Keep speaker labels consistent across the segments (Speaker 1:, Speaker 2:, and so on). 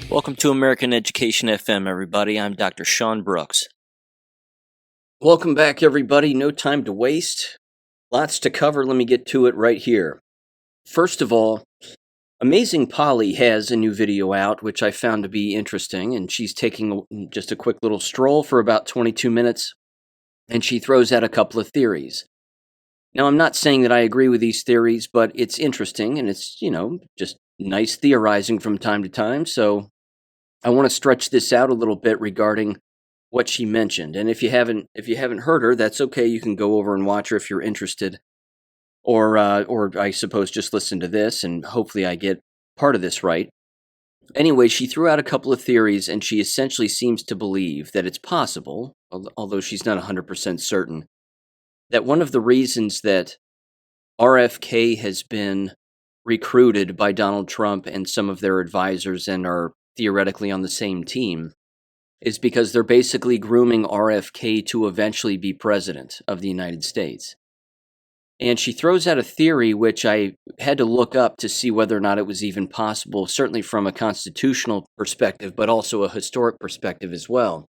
Speaker 1: Welcome to American Education FM, everybody. I'm Dr. Sean Brooks.
Speaker 2: Welcome back, everybody. No time to waste. Lots to cover. Let me get to it right here. First of all, Amazing Polly has a new video out, which I found to be interesting, and she's taking just a quick little stroll for about 22 minutes, and she throws out a couple of theories. Now, I'm not saying that I agree with these theories, but it's interesting, and it's, just nice theorizing from time to time, so I want to stretch this out a little bit regarding what she mentioned. And if you haven't heard her, that's okay. You can go over and watch her if you're interested, or I suppose just listen to this, and hopefully I get part of this right. Anyway, she threw out a couple of theories, and she essentially seems to believe that it's possible, although she's not 100% certain, that one of the reasons that RFK has been recruited by Donald Trump and some of their advisors and are theoretically on the same team is because they're basically grooming RFK to eventually be president of the United States. And she throws out a theory which I had to look up to see whether or not it was even possible, certainly from a constitutional perspective, but also a historic perspective as well.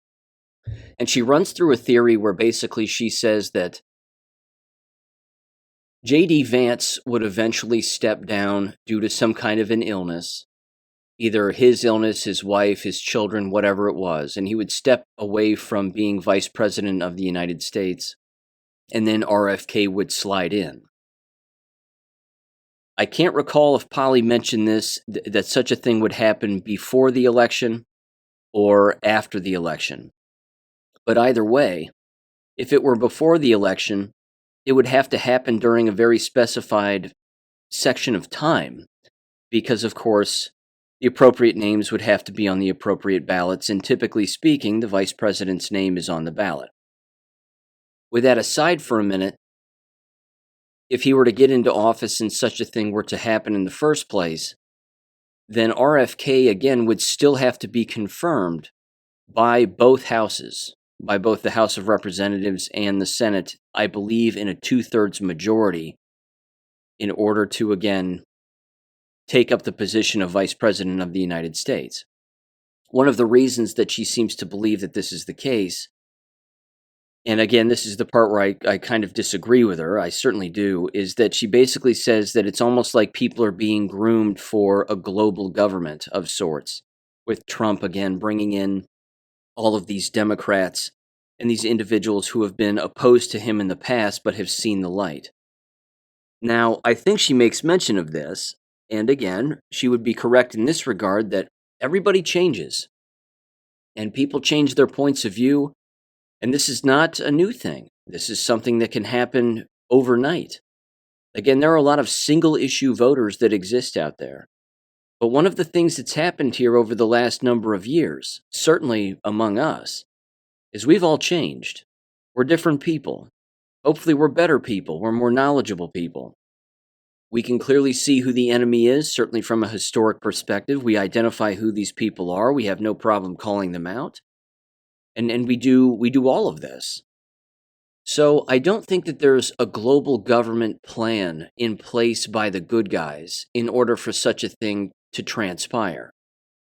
Speaker 2: And she runs through a theory where basically she says that J.D. Vance would eventually step down due to some kind of an illness, either his illness, his wife, his children, whatever it was, and he would step away from being vice president of the United States, and then RFK would slide in. I can't recall if Polly mentioned this, that such a thing would happen before the election or after the election. But either way, if it were before the election, it would have to happen during a very specified section of time, because, of course, the appropriate names would have to be on the appropriate ballots, and typically speaking, the vice president's name is on the ballot. With that aside for a minute, if he were to get into office and such a thing were to happen in the first place, then RFK, again, would still have to be confirmed by both houses, by both the House of Representatives and the Senate, I believe in a 2/3 majority, in order to, again, take up the position of Vice President of the United States. One of the reasons that she seems to believe that this is the case, and again, this is the part where I kind of disagree with her, I certainly do, is that she basically says that it's almost like people are being groomed for a global government of sorts, with Trump, again, bringing in all of these Democrats and these individuals who have been opposed to him in the past but have seen the light. Now, I think she makes mention of this, and again, she would be correct in this regard that everybody changes, and people change their points of view, and this is not a new thing. This is something that can happen overnight. Again, there are a lot of single-issue voters that exist out there, but one of the things that's happened here over the last number of years, certainly among us, is we've all changed. We're different people. Hopefully we're better people. We're more knowledgeable people. We can clearly see who the enemy is, certainly from a historic perspective. We identify who these people are. We have no problem calling them out. And we do all of this. So I don't think that there's a global government plan in place by the good guys in order for such a thing to transpire.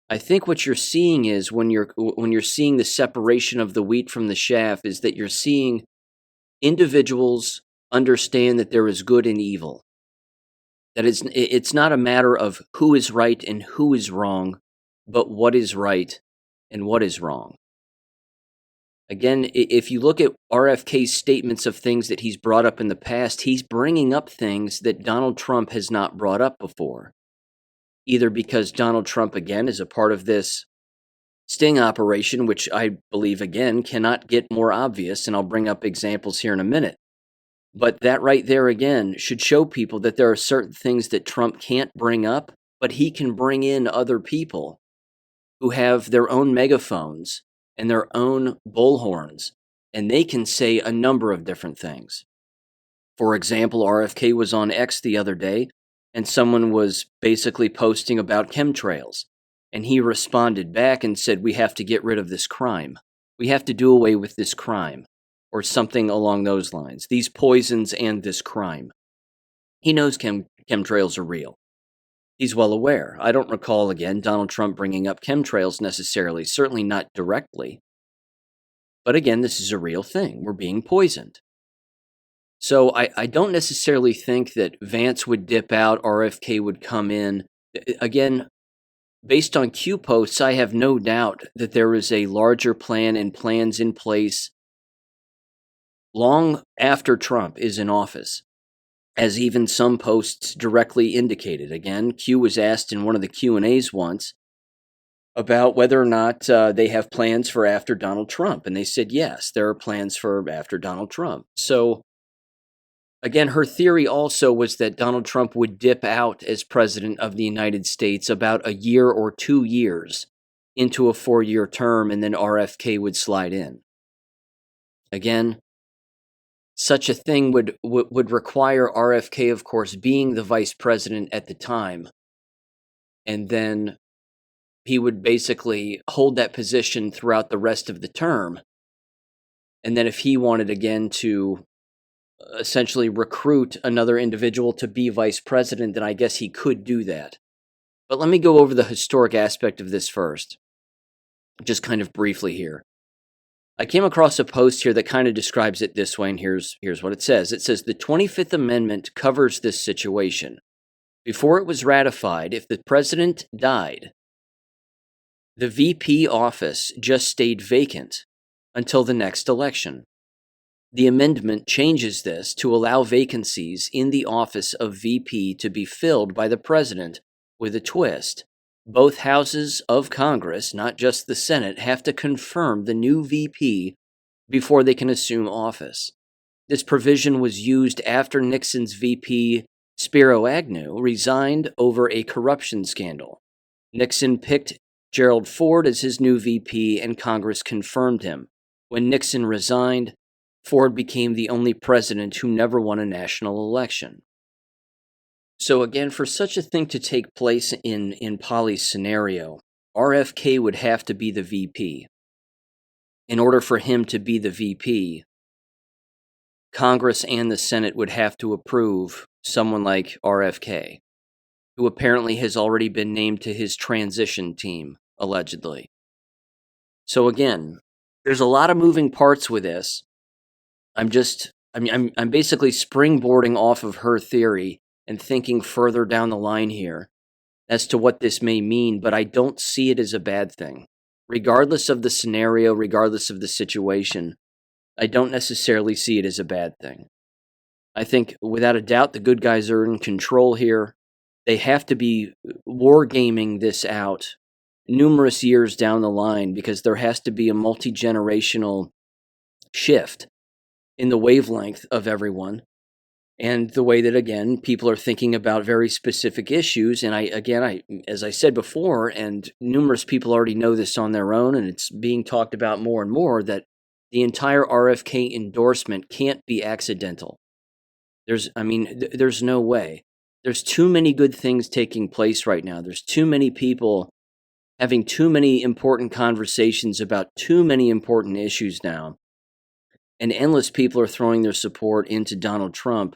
Speaker 2: I think what you're seeing is when you're seeing the separation of the wheat from the chaff is that you're seeing individuals understand that there is good and evil. That it's not a matter of who is right and who is wrong, but what is right and what is wrong. Again, if you look at RFK's statements of things that he's brought up in the past, he's bringing up things that Donald Trump has not brought up before. Either because Donald Trump, again, is a part of this sting operation, which I believe, again, cannot get more obvious, and I'll bring up examples here in a minute. But that right there, again, should show people that there are certain things that Trump can't bring up, but he can bring in other people who have their own megaphones and their own bullhorns, and they can say a number of different things. For example, RFK was on X the other day, and someone was basically posting about chemtrails, and he responded back and said, "We have to get rid of this crime. We have to do away with this crime," or something along those lines. These poisons and this crime. He knows chemtrails are real. He's well aware. I don't recall, again, Donald Trump bringing up chemtrails necessarily, certainly not directly. But again, this is a real thing. We're being poisoned. So I don't necessarily think that Vance would dip out, RFK would come in. Again, based on Q posts, I have no doubt that there is a larger plan and plans in place long after Trump is in office, as even some posts directly indicated. Again, Q was asked in one of the Q&As once about whether or not they have plans for after Donald Trump, and they said yes, there are plans for after Donald Trump. So again, her theory also was that Donald Trump would dip out as president of the United States about a year or 2 years into a 4-year term, and then RFK would slide in. Again, such a thing would require RFK, of course, being the vice president at the time, and then he would basically hold that position throughout the rest of the term. And then if he wanted again to essentially recruit another individual to be vice president, then I guess he could do that. But let me go over the historic aspect of this first, just kind of briefly here. I came across a post here that kind of describes it this way, and here's what it says. It says, the 25th Amendment covers this situation. Before it was ratified, if the president died, the VP office just stayed vacant until the next election. The amendment changes this to allow vacancies in the office of VP to be filled by the president with a twist. Both houses of Congress, not just the Senate, have to confirm the new VP before they can assume office. This provision was used after Nixon's VP, Spiro Agnew, resigned over a corruption scandal. Nixon picked Gerald Ford as his new VP, and Congress confirmed him. When Nixon resigned, Ford became the only president who never won a national election. So again, for such a thing to take place in Polly's scenario, RFK would have to be the VP. In order for him to be the VP, Congress and the Senate would have to approve someone like RFK, who apparently has already been named to his transition team, allegedly. So again, there's a lot of moving parts with this. I'm basically springboarding off of her theory and thinking further down the line here as to what this may mean, but I don't see it as a bad thing. Regardless of the scenario, regardless of the situation, I don't necessarily see it as a bad thing. I think, without a doubt, the good guys are in control here. They have to be wargaming this out numerous years down the line, because there has to be a multi-generational shift in the wavelength of everyone, and the way that, again, people are thinking about very specific issues. And I, as I said before, and numerous people already know this on their own, and it's being talked about more and more, that the entire RFK endorsement can't be accidental. There's no way. There's too many good things taking place right now. There's too many people having too many important conversations about too many important issues now. And endless people are throwing their support into Donald Trump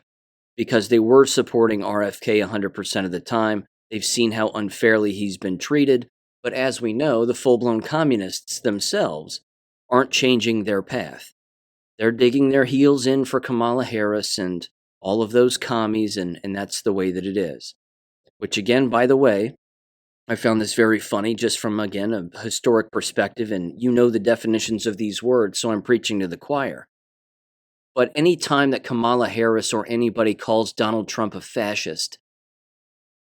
Speaker 2: because they were supporting RFK 100% of the time. They've seen how unfairly he's been treated. But as we know, the full-blown communists themselves aren't changing their path. They're digging their heels in for Kamala Harris and all of those commies, and that's the way that it is. Which, again, by the way, I found this very funny, just from, again, a historic perspective, and you know the definitions of these words, so I'm preaching to the choir. But any time that Kamala Harris or anybody calls Donald Trump a fascist,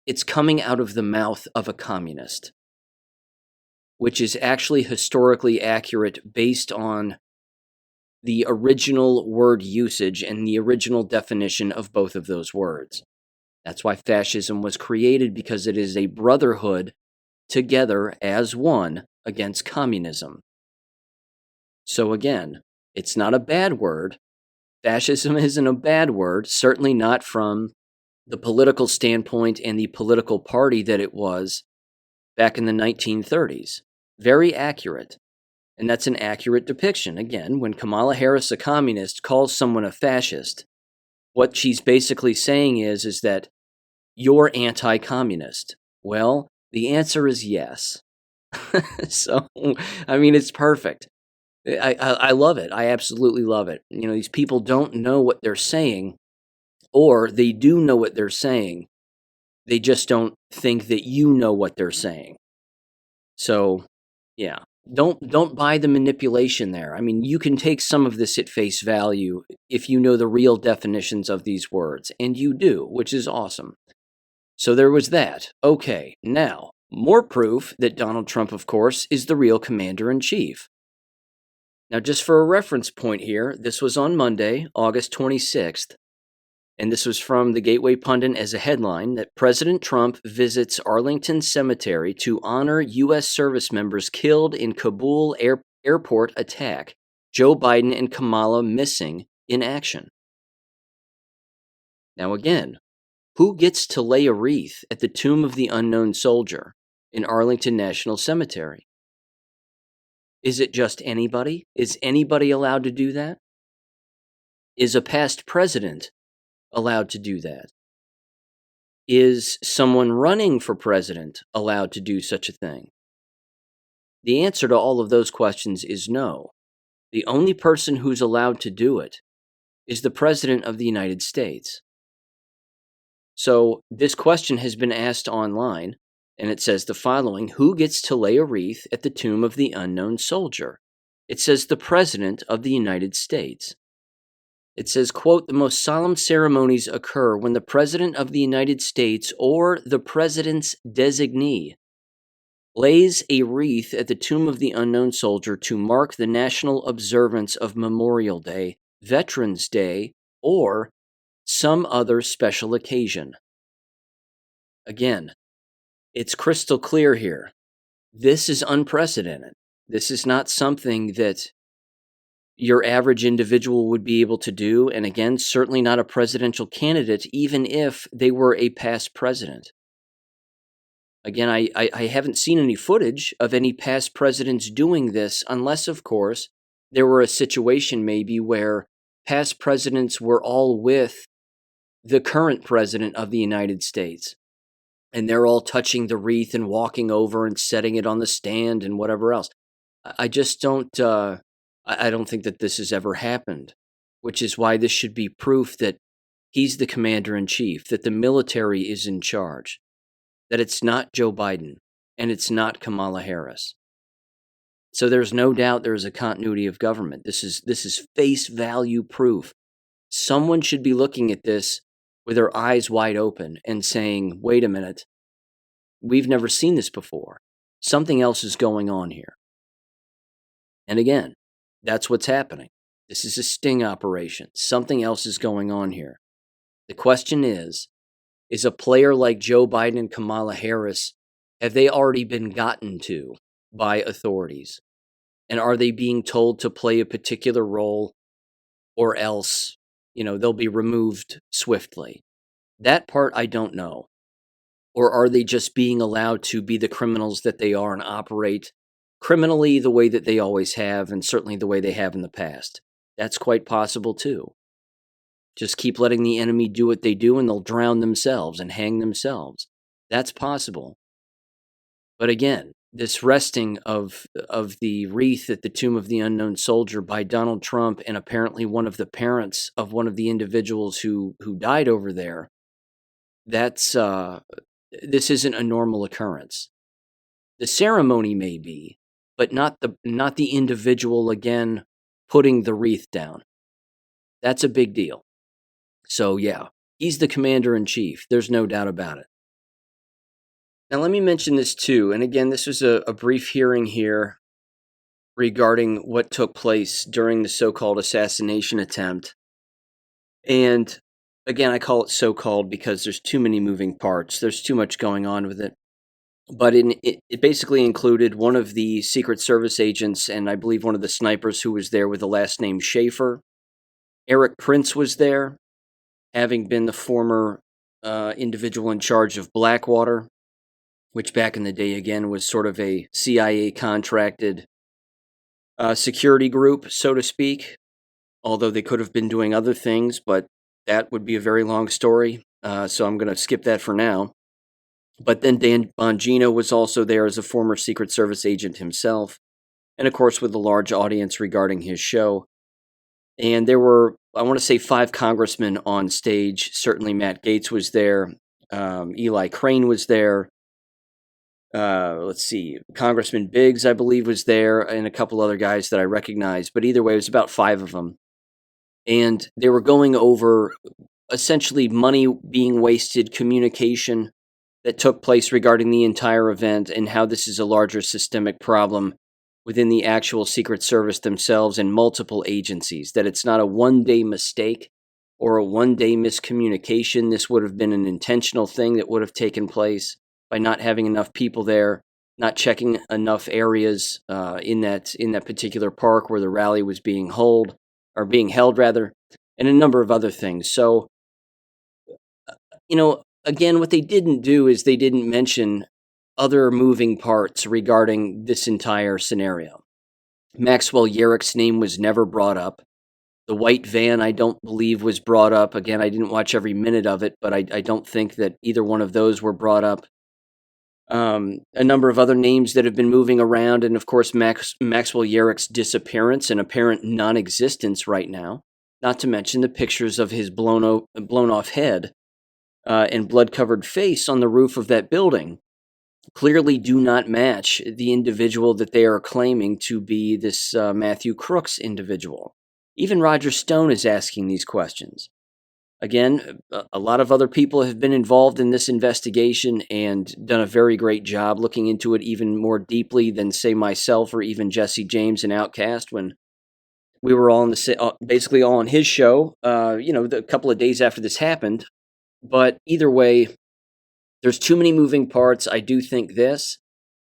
Speaker 2: it's coming out of the mouth of a communist, which is actually historically accurate based on the original word usage and the original definition of both of those words. That's why fascism was created, because it is a brotherhood together as one against communism. So again, it's not a bad word. Fascism isn't a bad word, certainly not from the political standpoint and the political party that it was back in the 1930s. Very accurate. And that's an accurate depiction. Again, when Kamala Harris, a communist, calls someone a fascist, what she's basically saying is that you're anti-communist. Well, the answer is yes. So, I mean, it's perfect. I love it. I absolutely love it. These people don't know what they're saying, or they do know what they're saying. They just don't think that you know what they're saying. So, yeah. Don't buy the manipulation there. I mean, you can take some of this at face value if you know the real definitions of these words, and you do, which is awesome. So there was that. Okay, now, more proof that Donald Trump, of course, is the real commander-in-chief. Now, just for a reference point here, this was on Monday, August 26th, and this was from the Gateway Pundit as a headline that President Trump visits Arlington Cemetery to honor U.S. service members killed in Kabul airport attack. Joe Biden and Kamala missing in action. Now again, who gets to lay a wreath at the tomb of the unknown soldier in Arlington National Cemetery? Is it just anybody? Is anybody allowed to do that? Is a past president allowed to do that? Is someone running for president allowed to do such a thing? The answer to all of those questions is no. The only person who's allowed to do it is the President of the United States. So this question has been asked online, and it says the following: who gets to lay a wreath at the tomb of the unknown soldier? It says the President of the United States. It says, quote, the most solemn ceremonies occur when the President of the United States or the President's designee lays a wreath at the tomb of the unknown soldier to mark the national observance of Memorial Day, Veterans Day, or some other special occasion. Again, it's crystal clear here. This is unprecedented. This is not something that your average individual would be able to do, and again, certainly not a presidential candidate, even if they were a past president. Again, I haven't seen any footage of any past presidents doing this, unless, of course, there were a situation maybe where past presidents were all with the current president of the United States, and they're all touching the wreath and walking over and setting it on the stand and whatever else. I just don't... I don't think that this has ever happened, which is why this should be proof that he's the commander-in-chief, that the military is in charge, that it's not Joe Biden, and it's not Kamala Harris. So there's no doubt there is a continuity of government. This is face value proof. Someone should be looking at this with their eyes wide open and saying, wait a minute, we've never seen this before. Something else is going on here. And again, that's what's happening. This is a sting operation. Something else is going on here. The question is a player like Joe Biden and Kamala Harris, have they already been gotten to by authorities? And are they being told to play a particular role, or else, they'll be removed swiftly? That part I don't know. Or are they just being allowed to be the criminals that they are and operate criminally the way that they always have, and certainly the way they have in the past? That's quite possible too. Just keep letting the enemy do what they do and they'll drown themselves and hang themselves. That's possible. But again, this resting of the wreath at the tomb of the unknown soldier by Donald Trump and apparently one of the parents of one of the individuals who died over there, this isn't a normal occurrence. The ceremony may be, but not the individual, again, putting the wreath down. That's a big deal. So yeah, he's the commander-in-chief. There's no doubt about it. Now let me mention this too, and again, this was a brief hearing here regarding what took place during the so-called assassination attempt. And again, I call it so-called because there's too many moving parts. There's too much going on with it. But it basically included one of the Secret Service agents and I believe one of the snipers who was there with the last name Schaefer. Eric Prince was there, having been the former individual in charge of Blackwater, which back in the day, again, was sort of a CIA contracted security group, so to speak, although they could have been doing other things, but that would be a very long story, so I'm going to skip that for now. But then Dan Bongino was also there as a former Secret Service agent himself, and of course with a large audience regarding his show. And there were, I want to say, 5 congressmen on stage. Certainly Matt Gaetz was there. Eli Crane was there. Let's see, Congressman Biggs, I believe, was there, and a couple other guys that I recognize. But either way, it was about 5 of them. And they were going over essentially money being wasted, communication that took place regarding the entire event, and how this is a larger systemic problem within the actual Secret Service themselves and multiple agencies, that it's not a one-day mistake or a one-day miscommunication. This would have been an intentional thing that would have taken place by not having enough people there, not checking enough areas in that particular park where the rally was being held, and a number of other things. So, again, what they didn't do is they didn't mention other moving parts regarding this entire scenario. Maxwell Yerrick's name was never brought up. The white van, I don't believe, was brought up. Again, I didn't watch every minute of it, but I don't think that either one of those were brought up. A number of other names that have been moving around, and of course Maxwell Yerrick's disappearance and apparent non-existence right now, not to mention the pictures of his blown off head and blood-covered face on the roof of that building clearly do not match the individual that they are claiming to be this Matthew Crooks individual. Even Roger Stone is asking these questions. Again, a lot of other people have been involved in this investigation and done a very great job looking into it even more deeply than, say, myself or even Jesse James and Outcast when we were all basically all on his show, a couple of days after this happened. But either way, there's too many moving parts. I do think this.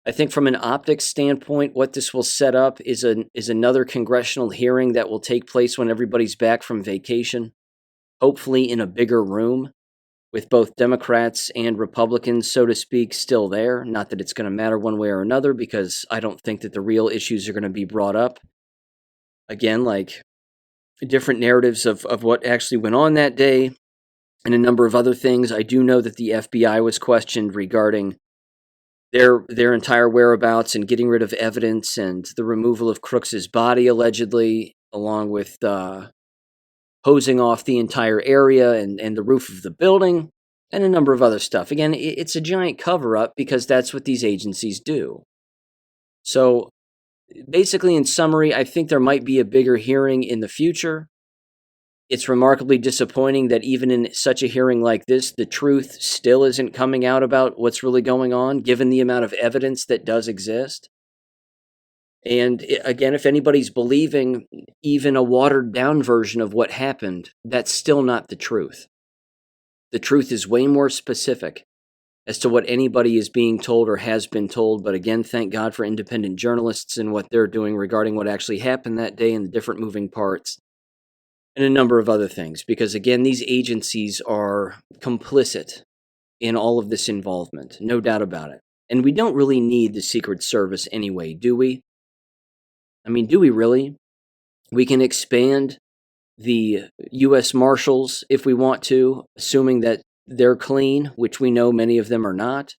Speaker 2: I think from an optics standpoint, what this will set up is another congressional hearing that will take place when everybody's back from vacation. Hopefully in a bigger room with both Democrats and Republicans, so to speak, still there. Not that it's going to matter one way or another, because I don't think that the real issues are going to be brought up. Again, like different narratives of what actually went on that day and a number of other things. I do know that the FBI was questioned regarding their entire whereabouts and getting rid of evidence and the removal of Crooks's body, allegedly, along with hosing off the entire area and the roof of the building, and a number of other stuff. Again, it's a giant cover-up because that's what these agencies do. So, basically, in summary, I think there might be a bigger hearing in the future. It's remarkably disappointing that even in such a hearing like this, the truth still isn't coming out about what's really going on, given the amount of evidence that does exist. And again, if anybody's believing even a watered-down version of what happened, that's still not the truth. The truth is way more specific as to what anybody is being told or has been told. But again, thank God for independent journalists and what they're doing regarding what actually happened that day and the different moving parts and a number of other things. Because again, these agencies are complicit in all of this involvement, no doubt about it. And we don't really need the Secret Service anyway, do we? I mean, do we really? We can expand the U.S. Marshals if we want to, assuming that they're clean, which we know many of them are not.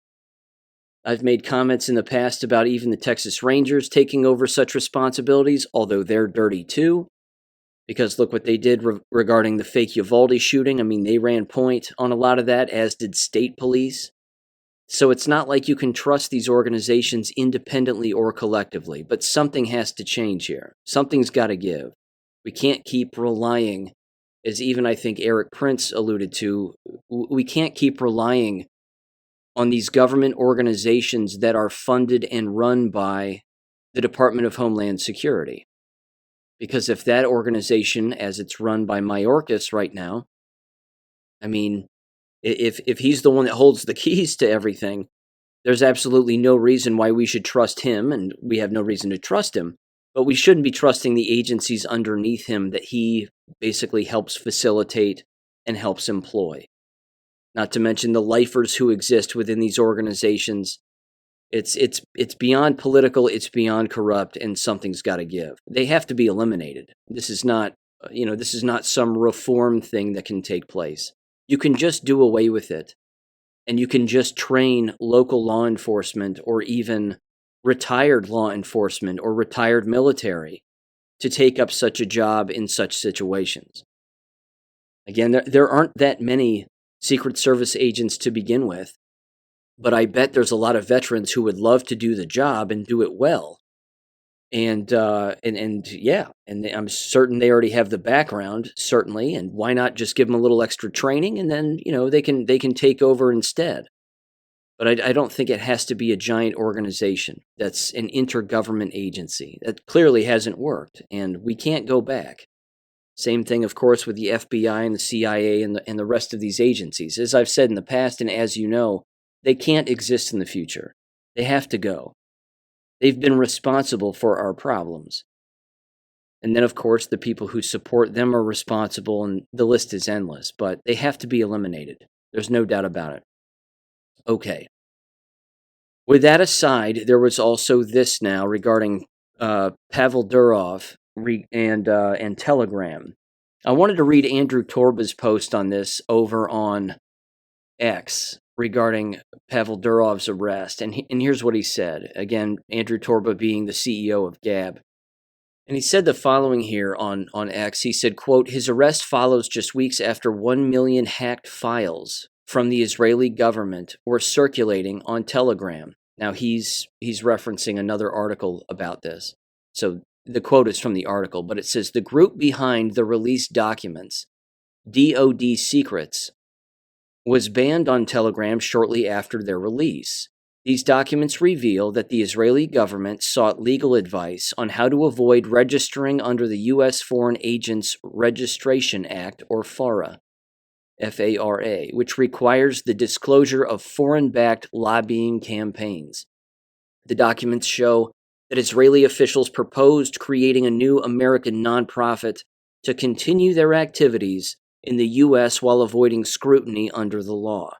Speaker 2: I've made comments in the past about even the Texas Rangers taking over such responsibilities, although they're dirty too, because look what they did regarding the fake Uvalde shooting. I mean, they ran point on a lot of that, as did state police. So it's not like you can trust these organizations independently or collectively, but something has to change here. Something's got to give. We can't keep relying, as even I think Eric Prince alluded to, we can't keep relying on these government organizations that are funded and run by the Department of Homeland Security. Because if that organization, as it's run by Mayorkas right now, I mean, if he's the one that holds the keys to everything, there's absolutely no reason why we should trust him, and we have no reason to trust him. But we shouldn't be trusting the agencies underneath him that he basically helps facilitate and helps employ. Not to mention the lifers who exist within these organizations. It's beyond political, it's beyond corrupt, and something's got to give. They have to be eliminated. This is not some reform thing that can take place. You can just do away with it and you can just train local law enforcement or even retired law enforcement or retired military to take up such a job in such situations. Again, there aren't that many Secret Service agents to begin with, but I bet there's a lot of veterans who would love to do the job and do it well. And I'm certain they already have the background, certainly, and why not just give them a little extra training, and then they can take over instead. But I don't think it has to be a giant organization that's an intergovernment agency. That clearly hasn't worked, and we can't go back. Same thing, of course, with the FBI and the CIA and the rest of these agencies. As I've said in the past, and as you know, they can't exist in the future. They have to go. They've been responsible for our problems. And then, of course, the people who support them are responsible, and the list is endless, but they have to be eliminated. There's no doubt about it. Okay. With that aside, there was also this now regarding Pavel Durov and Telegram. I wanted to read Andrew Torba's post on this over on X regarding Pavel Durov's arrest. And here's what he said. Again, Andrew Torba being the CEO of Gab. And he said the following here on X. He said, quote, his arrest follows just weeks after 1 million hacked files from the Israeli government were circulating on Telegram. Now, he's referencing another article about this. So the quote is from the article, but it says, the group behind the released documents, DoD Secrets, was banned on Telegram shortly after their release. These documents reveal that the Israeli government sought legal advice on how to avoid registering under the U.S. Foreign Agents Registration Act, or FARA, F-A-R-A, which requires the disclosure of foreign-backed lobbying campaigns. The documents show that Israeli officials proposed creating a new American nonprofit to continue their activities in the U.S. while avoiding scrutiny under the law.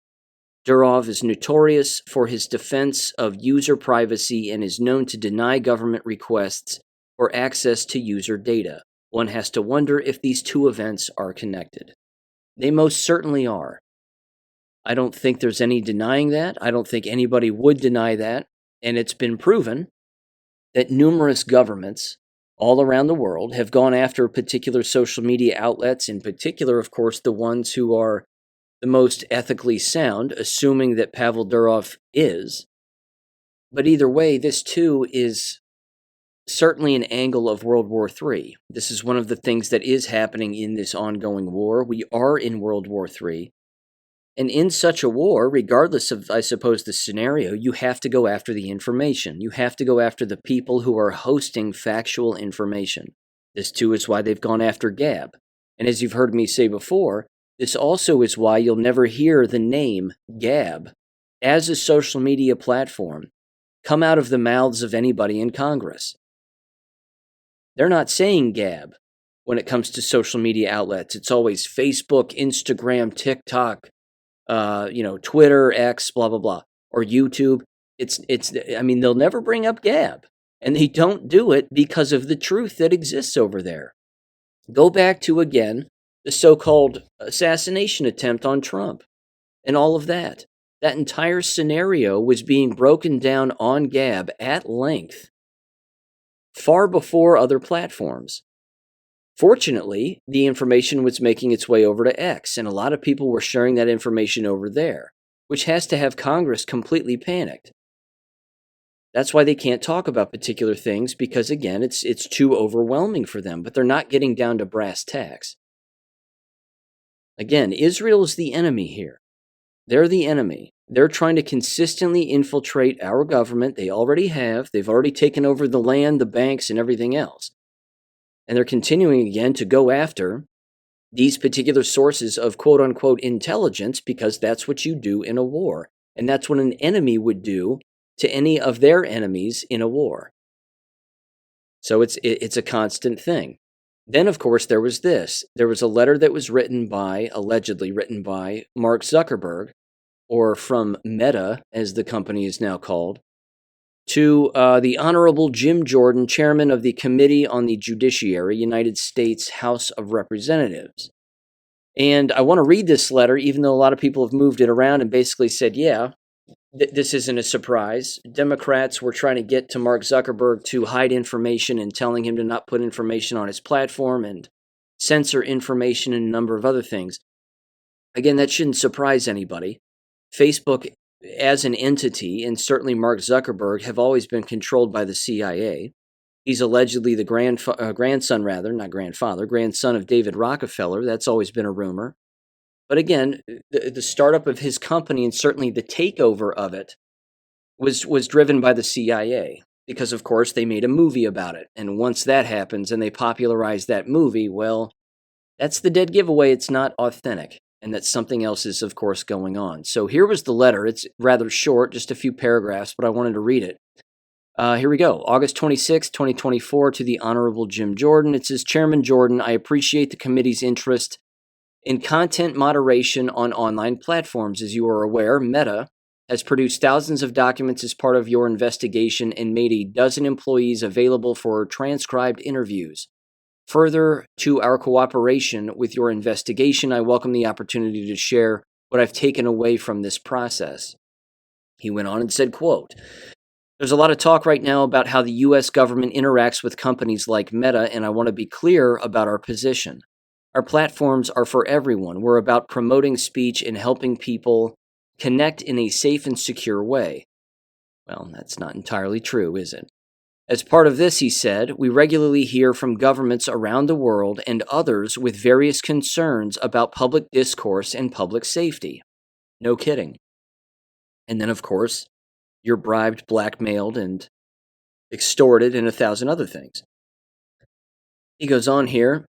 Speaker 2: Durov is notorious for his defense of user privacy and is known to deny government requests for access to user data. One has to wonder if these two events are connected. They most certainly are. I don't think there's any denying that. I don't think anybody would deny that. And it's been proven that numerous governments all around the world have gone after particular social media outlets, in particular, of course, the ones who are the most ethically sound, assuming that Pavel Durov is. But either way, this too is certainly an angle of World War III. This is one of the things that is happening in this ongoing war. We are in World War III. And in such a war, regardless of, I suppose, the scenario, you have to go after the information. You have to go after the people who are hosting factual information. This too is why they've gone after Gab. And as you've heard me say before, this also is why you'll never hear the name Gab as a social media platform come out of the mouths of anybody in Congress. They're not saying Gab when it comes to social media outlets. It's always Facebook, Instagram, TikTok, Twitter, X, blah, blah, blah, or YouTube. They'll never bring up Gab, and they don't do it because of the truth that exists over there. Go back to, again, the so-called assassination attempt on Trump and all of that. That entire scenario was being broken down on Gab at length, far before other platforms. Fortunately, the information was making its way over to X, and a lot of people were sharing that information over there, which has to have Congress completely panicked. That's why they can't talk about particular things, because, again, it's too overwhelming for them, but they're not getting down to brass tacks. Again, Israel is the enemy here. They're the enemy. They're trying to consistently infiltrate our government. They already have. They've already taken over the land, the banks, and everything else. And they're continuing again to go after these particular sources of quote-unquote intelligence, because that's what you do in a war. And that's what an enemy would do to any of their enemies in a war. So it's a constant thing. Then, of course, there was this. There was a letter that was allegedly written by Mark Zuckerberg, or from Meta, as the company is now called, to the Honorable Jim Jordan, chairman of the Committee on the Judiciary, United States House of Representatives. And I want to read this letter, even though a lot of people have moved it around and basically said, yeah, this isn't a surprise. Democrats were trying to get to Mark Zuckerberg to hide information and telling him to not put information on his platform and censor information and a number of other things. Again, that shouldn't surprise anybody. Facebook as an entity, and certainly Mark Zuckerberg, have always been controlled by the CIA. He's allegedly the grandson of David Rockefeller. That's always been a rumor. But again, the startup of his company and certainly the takeover of it was driven by the CIA because, of course, they made a movie about it. And once that happens and they popularize that movie, well, that's the dead giveaway. It's not authentic and that something else is, of course, going on. So here was the letter. It's rather short, just a few paragraphs, but I wanted to read it. Here we go. August 26, 2024, to the Honorable Jim Jordan. It says, Chairman Jordan, I appreciate the committee's interest in content moderation on online platforms. As you are aware, Meta has produced thousands of documents as part of your investigation and made a dozen employees available for transcribed interviews. Further to our cooperation with your investigation, I welcome the opportunity to share what I've taken away from this process. He went on and said, quote, there's a lot of talk right now about how the U.S. government interacts with companies like Meta, and I want to be clear about our position. Our platforms are for everyone. We're about promoting speech and helping people connect in a safe and secure way. Well, that's not entirely true, is it? As part of this, he said, we regularly hear from governments around the world and others with various concerns about public discourse and public safety. No kidding. And then, of course, you're bribed, blackmailed, and extorted, and 1,000 other things. He goes on here.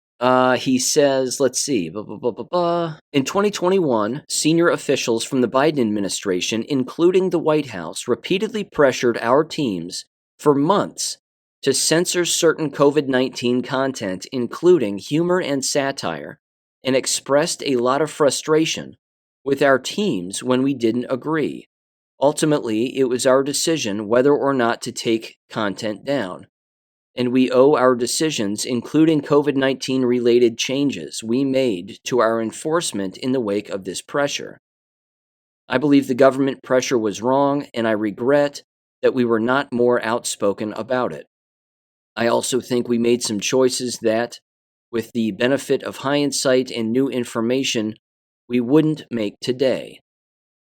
Speaker 2: He says, let's see. In 2021, senior officials from the Biden administration, including the White House, repeatedly pressured our teams for months to censor certain COVID-19 content, including humor and satire, and expressed a lot of frustration with our teams when we didn't agree. Ultimately, it was our decision whether or not to take content down. And we owe our decisions, including COVID-19 related changes we made to our enforcement in the wake of this pressure. I believe the government pressure was wrong, and I regret that we were not more outspoken about it. I also think we made some choices that, with the benefit of hindsight and new information, we wouldn't make today.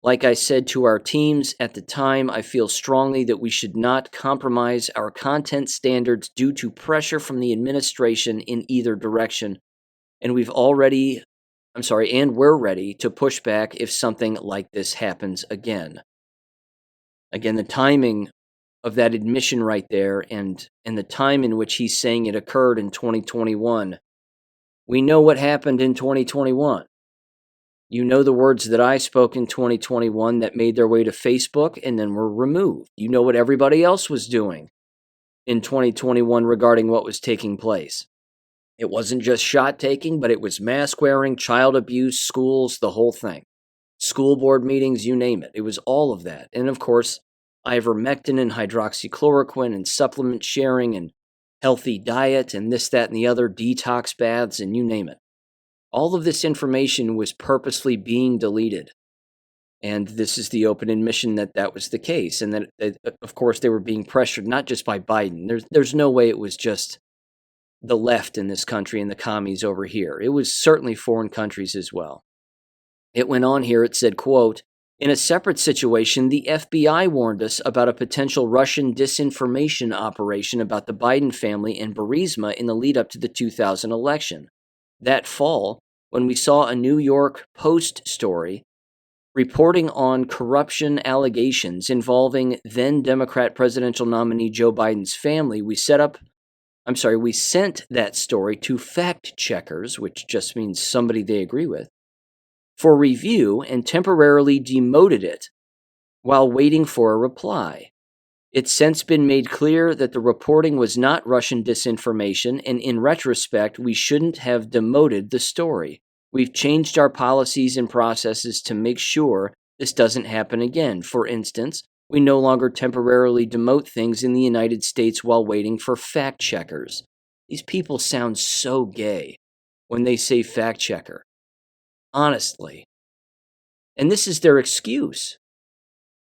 Speaker 2: Like I said to our teams at the time, I feel strongly that we should not compromise our content standards due to pressure from the administration in either direction, and we're ready to push back if something like this happens again. Again, the timing of that admission right there and the time in which he's saying it occurred in 2021. We know what happened in 2021. You know the words that I spoke in 2021 that made their way to Facebook and then were removed. You know what everybody else was doing in 2021 regarding what was taking place. It wasn't just shot taking, but it was mask wearing, child abuse, schools, the whole thing. School board meetings, you name it. It was all of that. And of course, ivermectin and hydroxychloroquine and supplement sharing and healthy diet and this, that, and the other, detox baths, and you name it. All of this information was purposely being deleted. And this is the open admission that that was the case. And that, of course, they were being pressured, not just by Biden. There's no way it was just the left in this country and the commies over here. It was certainly foreign countries as well. It went on here, it said, quote, in a separate situation, the FBI warned us about a potential Russian disinformation operation about the Biden family and Burisma in the lead up to the 2000 election. That fall, when we saw a New York Post story reporting on corruption allegations involving then Democrat presidential nominee Joe Biden's family, we sent that story to fact checkers, which just means somebody they agree with, for review and temporarily demoted it while waiting for a reply. It's since been made clear that the reporting was not Russian disinformation, and in retrospect, we shouldn't have demoted the story. We've changed our policies and processes to make sure this doesn't happen again. For instance, we no longer temporarily demote things in the United States while waiting for fact checkers. These people sound so gay when they say fact checker. honestly. And this is their excuse.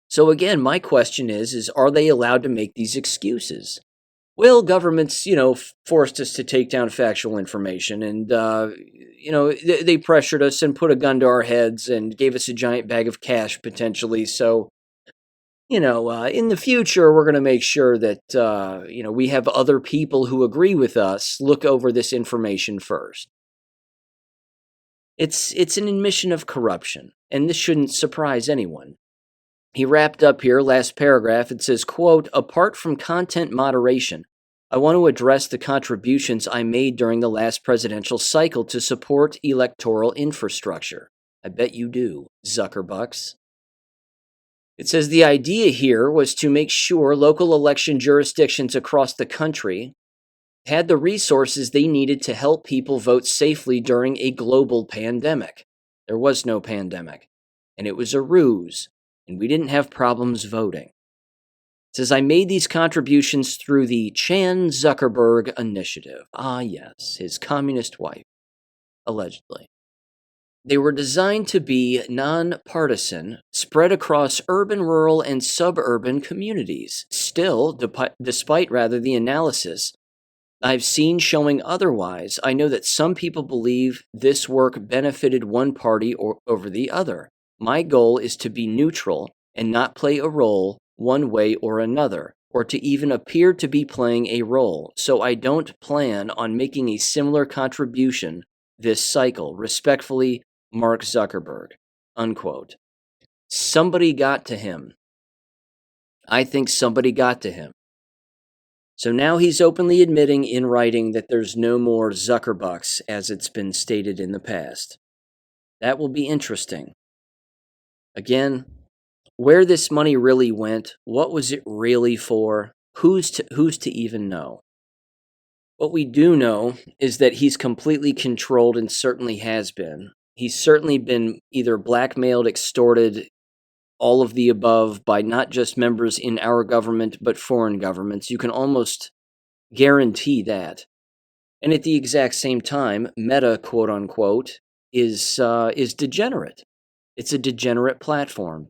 Speaker 2: So again, my question is are they allowed to make these excuses? Well, governments, forced us to take down factual information and, they pressured us and put a gun to our heads and gave us a giant bag of cash potentially. So, in the future, we're going to make sure that, we have other people who agree with us look over this information first. It's an admission of corruption, and this shouldn't surprise anyone. He wrapped up here, last paragraph, it says, quote, apart from content moderation, I want to address the contributions I made during the last presidential cycle to support electoral infrastructure. I bet you do, Zuckerbucks. It says the idea here was to make sure local election jurisdictions across the country had the resources they needed to help people vote safely during a global pandemic. There was no pandemic, and it was a ruse, and we didn't have problems voting. It says, I made these contributions through the Chan Zuckerberg Initiative. Ah, yes, his communist wife, allegedly. They were designed to be nonpartisan, spread across urban, rural, and suburban communities. Still, despite the analysis I've seen showing otherwise, I know that some people believe this work benefited one party over the other. My goal is to be neutral and not play a role one way or another, or to even appear to be playing a role, so I don't plan on making a similar contribution this cycle. Respectfully, Mark Zuckerberg, unquote. Somebody got to him. I think somebody got to him. So now he's openly admitting in writing that there's no more Zuckerbucks as it's been stated in the past. That will be interesting. Again, where this money really went, what was it really for, who's to even know? What we do know is that he's completely controlled and certainly has been. He's certainly been either blackmailed, extorted, all of the above by not just members in our government, but foreign governments. You can almost guarantee that. And at the exact same time, Meta, quote unquote, is degenerate. It's a degenerate platform.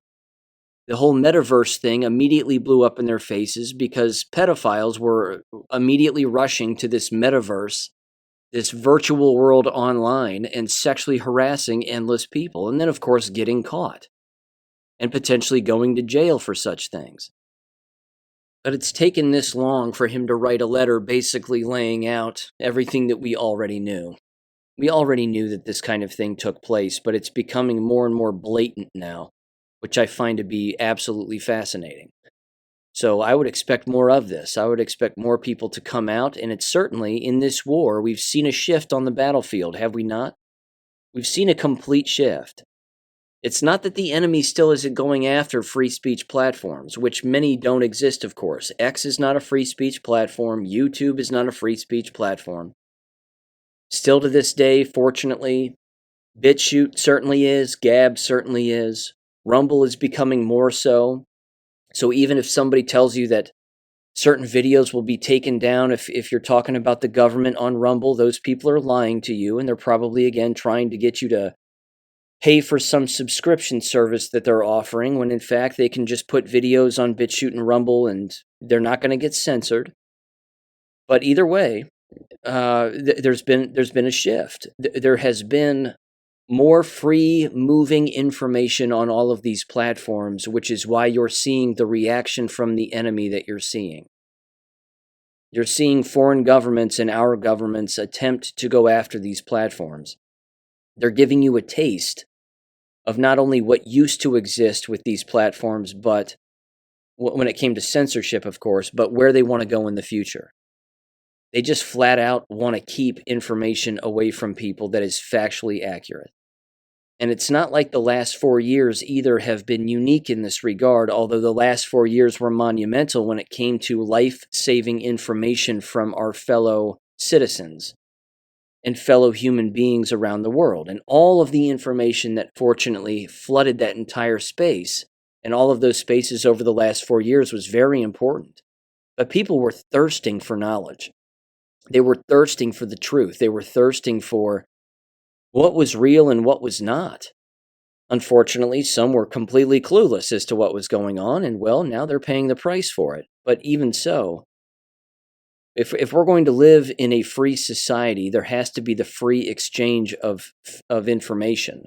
Speaker 2: The whole metaverse thing immediately blew up in their faces because pedophiles were immediately rushing to this metaverse, this virtual world online, and sexually harassing endless people. And then, of course, getting caught and potentially going to jail for such things. But it's taken this long for him to write a letter basically laying out everything that we already knew. We already knew that this kind of thing took place, but it's becoming more and more blatant now, which I find to be absolutely fascinating. So I would expect more of this. I would expect more people to come out, and it's certainly, in this war, we've seen a shift on the battlefield, have we not? We've seen a complete shift. It's not that the enemy still isn't going after free speech platforms, which many don't exist, of course. X is not a free speech platform. YouTube is not a free speech platform. Still to this day, fortunately, BitChute certainly is. Gab certainly is. Rumble is becoming more so. So even if somebody tells you that certain videos will be taken down if you're talking about the government on Rumble, those people are lying to you, and they're probably, again, trying to get you to pay for some subscription service that they're offering, when in fact they can just put videos on BitChute and Rumble and they're not going to get censored. But either way, there's been a shift. There has been more free moving information on all of these platforms, which is why you're seeing the reaction from the enemy that you're seeing. You're seeing foreign governments and our governments attempt to go after these platforms. They're giving you a taste of not only what used to exist with these platforms, but when it came to censorship, of course, but where they want to go in the future. They just flat out want to keep information away from people that is factually accurate. And it's not like the last 4 years either have been unique in this regard, although the last 4 years were monumental when it came to life-saving information from our fellow citizens and fellow human beings around the world. And all of the information that fortunately flooded that entire space, and all of those spaces over the last 4 years, was very important. But people were thirsting for knowledge. They were thirsting for the truth. They were thirsting for what was real and what was not. Unfortunately, some were completely clueless as to what was going on, and well, now they're paying the price for it. But even so, if we're going to live in a free society, there has to be the free exchange of information.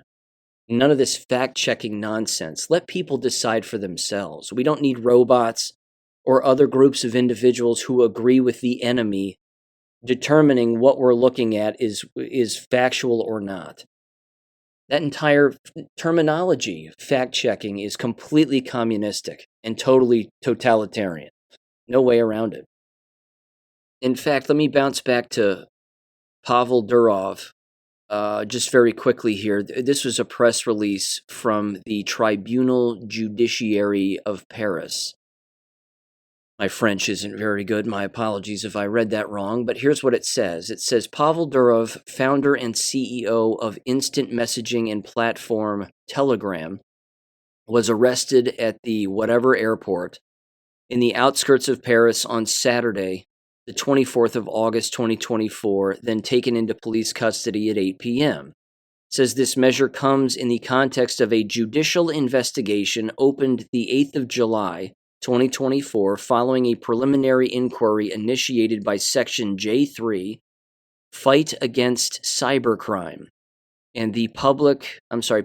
Speaker 2: None of this fact-checking nonsense. Let people decide for themselves. We don't need robots or other groups of individuals who agree with the enemy determining what we're looking at is factual or not. That entire terminology, fact-checking, is completely communistic and totally totalitarian. No way around it. In fact, let me bounce back to Pavel Durov just very quickly here. This was a press release from the Tribunal Judiciary of Paris. My French isn't very good. My apologies if I read that wrong, but here's what it says. It says, Pavel Durov, founder and CEO of instant messaging and platform Telegram, was arrested at the whatever airport in the outskirts of Paris on Saturday, the 24th of August, 2024, then taken into police custody at 8 p.m. It says this measure comes in the context of a judicial investigation opened the 8th of July, 2024, following a preliminary inquiry initiated by Section J3, Fight Against Cybercrime, and the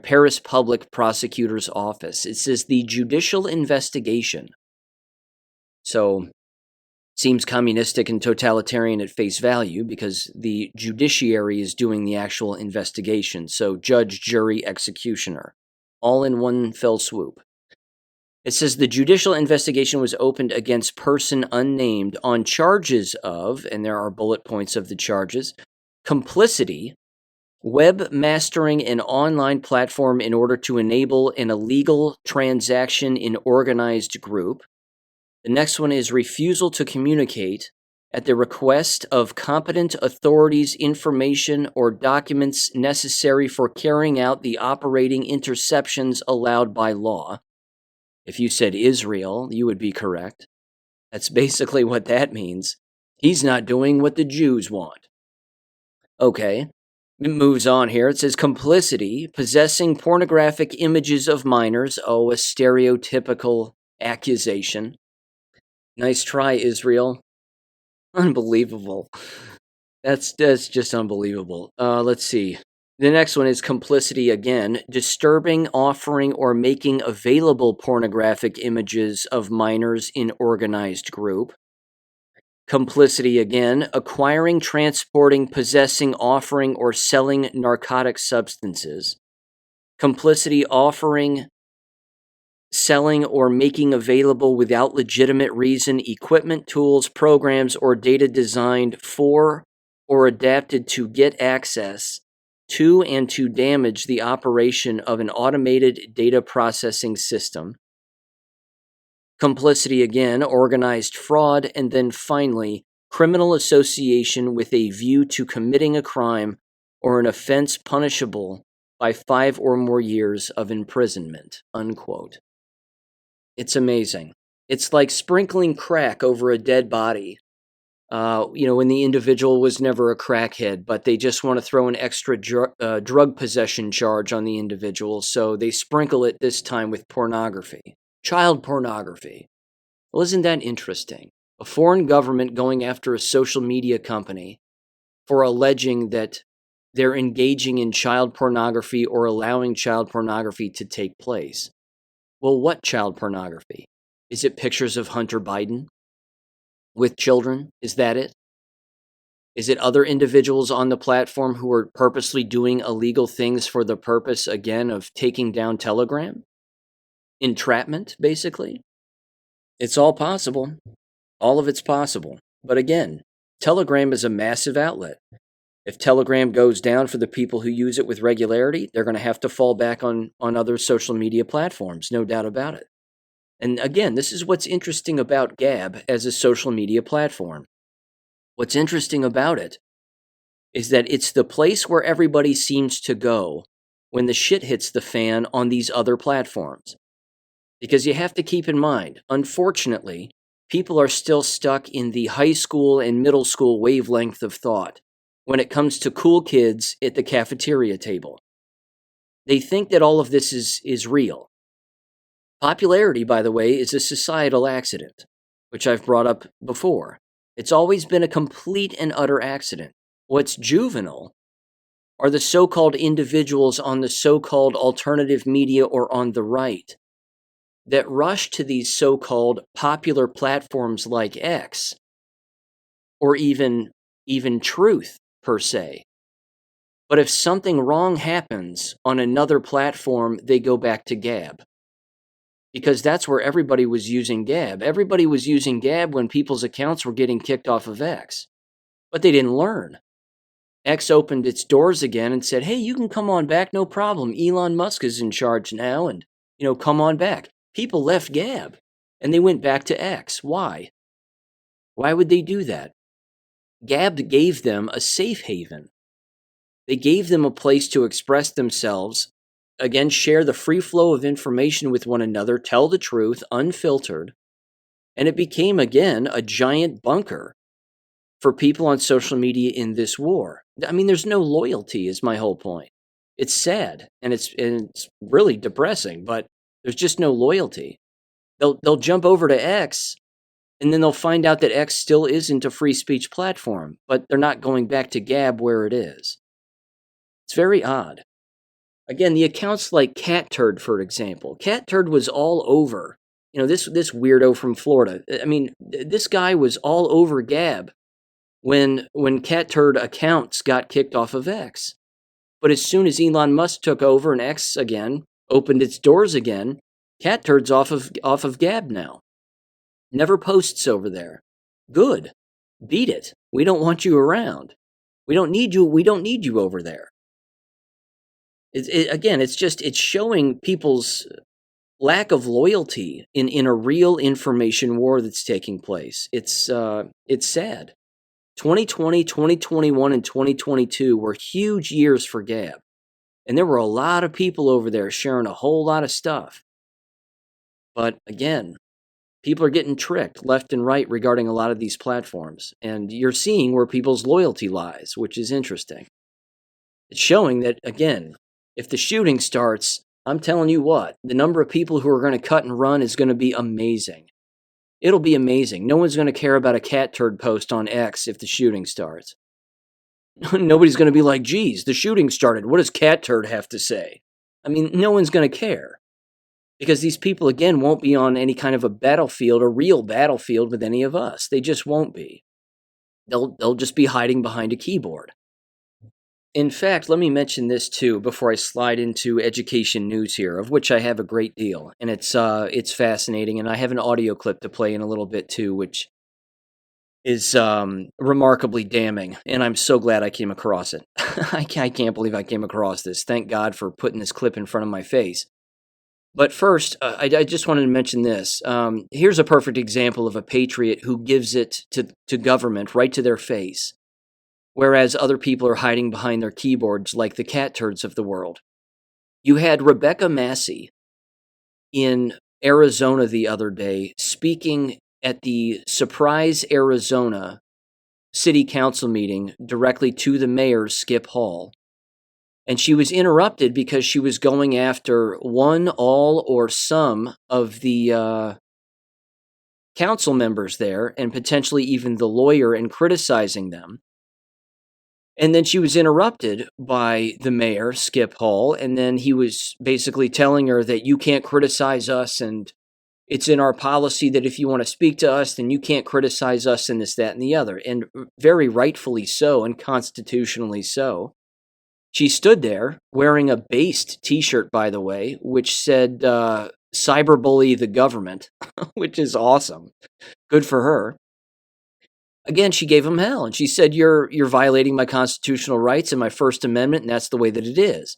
Speaker 2: Paris Public Prosecutor's Office. It says the judicial investigation. So, seems communistic and totalitarian at face value because the judiciary is doing the actual investigation. So, judge, jury, executioner, all in one fell swoop. It says the judicial investigation was opened against person unnamed on charges of, and there are bullet points of the charges, complicity, web mastering an online platform in order to enable an illegal transaction in organized group. The next one is refusal to communicate at the request of competent authorities information or documents necessary for carrying out the operating interceptions allowed by law. If you said Israel, you would be correct. That's basically what that means. He's not doing what the Jews want. Okay, it moves on here. It says complicity, possessing pornographic images of minors. Oh, a stereotypical accusation. Nice try, Israel. Unbelievable. That's just unbelievable. Let's see. The next one is complicity again. Disturbing, offering, or making available pornographic images of minors in organized group. Complicity again. Acquiring, transporting, possessing, offering, or selling narcotic substances. Complicity, offering, selling, or making available without legitimate reason equipment, tools, programs, or data designed for or adapted to get access to and to damage the operation of an automated data processing system. Complicity again, organized fraud, and then finally, criminal association with a view to committing a crime or an offense punishable by 5 or more years of imprisonment, unquote. It's amazing. It's like sprinkling crack over a dead body. When the individual was never a crackhead, but they just want to throw an extra drug possession charge on the individual, so they sprinkle it this time with pornography. Child pornography. Well, isn't that interesting? A foreign government going after a social media company for alleging that they're engaging in child pornography or allowing child pornography to take place. Well, what child pornography? Is it pictures of Hunter Biden with children? Is that it? Is it other individuals on the platform who are purposely doing illegal things for the purpose, again, of taking down Telegram? Entrapment, basically? It's all possible. All of it's possible. But again, Telegram is a massive outlet. If Telegram goes down for the people who use it with regularity, they're going to have to fall back on other social media platforms, no doubt about it. And again, this is what's interesting about Gab as a social media platform. What's interesting about it is that it's the place where everybody seems to go when the shit hits the fan on these other platforms. Because you have to keep in mind, unfortunately, people are still stuck in the high school and middle school wavelength of thought. when it comes to cool kids at the cafeteria table. They think that all of this is real. Popularity, by the way, is a societal accident, which I've brought up before. It's always been a complete and utter accident. What's juvenile are the so-called individuals on the so-called alternative media or on the right that rush to these so-called popular platforms like X, or even Truth, per se. But if something wrong happens on another platform, they go back to Gab. Because that's where everybody was using Gab. Everybody was using Gab when people's accounts were getting kicked off of X. But they didn't learn. X opened its doors again and said, hey, you can come on back, no problem. Elon Musk is in charge now, and, come on back. People left Gab, and they went back to X. Why? Why would they do that? Gab gave them a safe haven. They gave them a place to express themselves, again, share the free flow of information with one another, tell the truth, unfiltered, and it became, again, a giant bunker for people on social media in this war. I mean, there's no loyalty is my whole point. It's sad, and it's really depressing, but there's just no loyalty. They'll jump over to X, and then they'll find out that X still isn't a free speech platform, but they're not going back to Gab where it is. It's very odd. Again, the accounts like Cat Turd, for example. Cat Turd was all over. This weirdo from Florida. I mean, this guy was all over Gab when Cat Turd accounts got kicked off of X. But as soon as Elon Musk took over and X again opened its doors again, Cat Turd's off of Gab now. Never posts over there. Good. Beat it. We don't want you around. We don't need you. We don't need you over there. It's showing people's lack of loyalty in a real information war that's taking place. It's sad. 2020, 2021, and 2022 were huge years for Gab. And there were a lot of people over there sharing a whole lot of stuff. But again, people are getting tricked left and right regarding a lot of these platforms. And you're seeing where people's loyalty lies, which is interesting. It's showing that, again, if the shooting starts, I'm telling you what, the number of people who are going to cut and run is going to be amazing. It'll be amazing. No one's going to care about a Cat Turd post on X if the shooting starts. Nobody's going to be like, geez, the shooting started. What does Cat Turd have to say? I mean, no one's going to care. Because these people, again, won't be on any kind of a battlefield, a real battlefield with any of us. They just won't be. They'll just be hiding behind a keyboard. In fact, let me mention this too before I slide into education news here, of which I have a great deal, and it's fascinating, and I have an audio clip to play in a little bit too, which is remarkably damning, and I'm so glad I came across it. I can't believe I came across this. Thank God for putting this clip in front of my face. But first, I just wanted to mention this. Here's a perfect example of a patriot who gives it to government right to their face, whereas other people are hiding behind their keyboards like the Cat Turds of the world. You had Rebecca Massey in Arizona the other day speaking at the Surprise, Arizona City Council meeting directly to the mayor, Skip Hall. And she was interrupted because she was going after one, all, or some of the council members there, and potentially even the lawyer, and criticizing them. And then she was interrupted by the mayor, Skip Hall, and then he was basically telling her that you can't criticize us, and it's in our policy that if you want to speak to us, then you can't criticize us, and this, that, and the other. And very rightfully so, and constitutionally so. She stood there wearing a based t-shirt, by the way, which said, cyberbully the government, which is awesome. Good for her. Again, she gave him hell, and she said, you're violating my constitutional rights and my First Amendment, and that's the way that it is.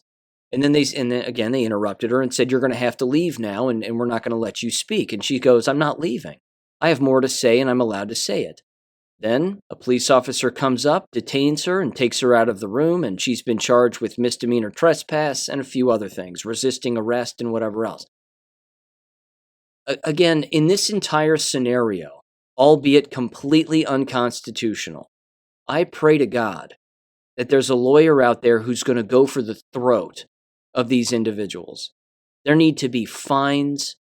Speaker 2: And then they interrupted her and said, you're going to have to leave now, and we're not going to let you speak. And she goes, I'm not leaving. I have more to say, and I'm allowed to say it. Then a police officer comes up, detains her, and takes her out of the room, and she's been charged with misdemeanor trespass and a few other things, resisting arrest and whatever else. Again, in this entire scenario, albeit completely unconstitutional, I pray to God that there's a lawyer out there who's going to go for the throat of these individuals. There need to be fines.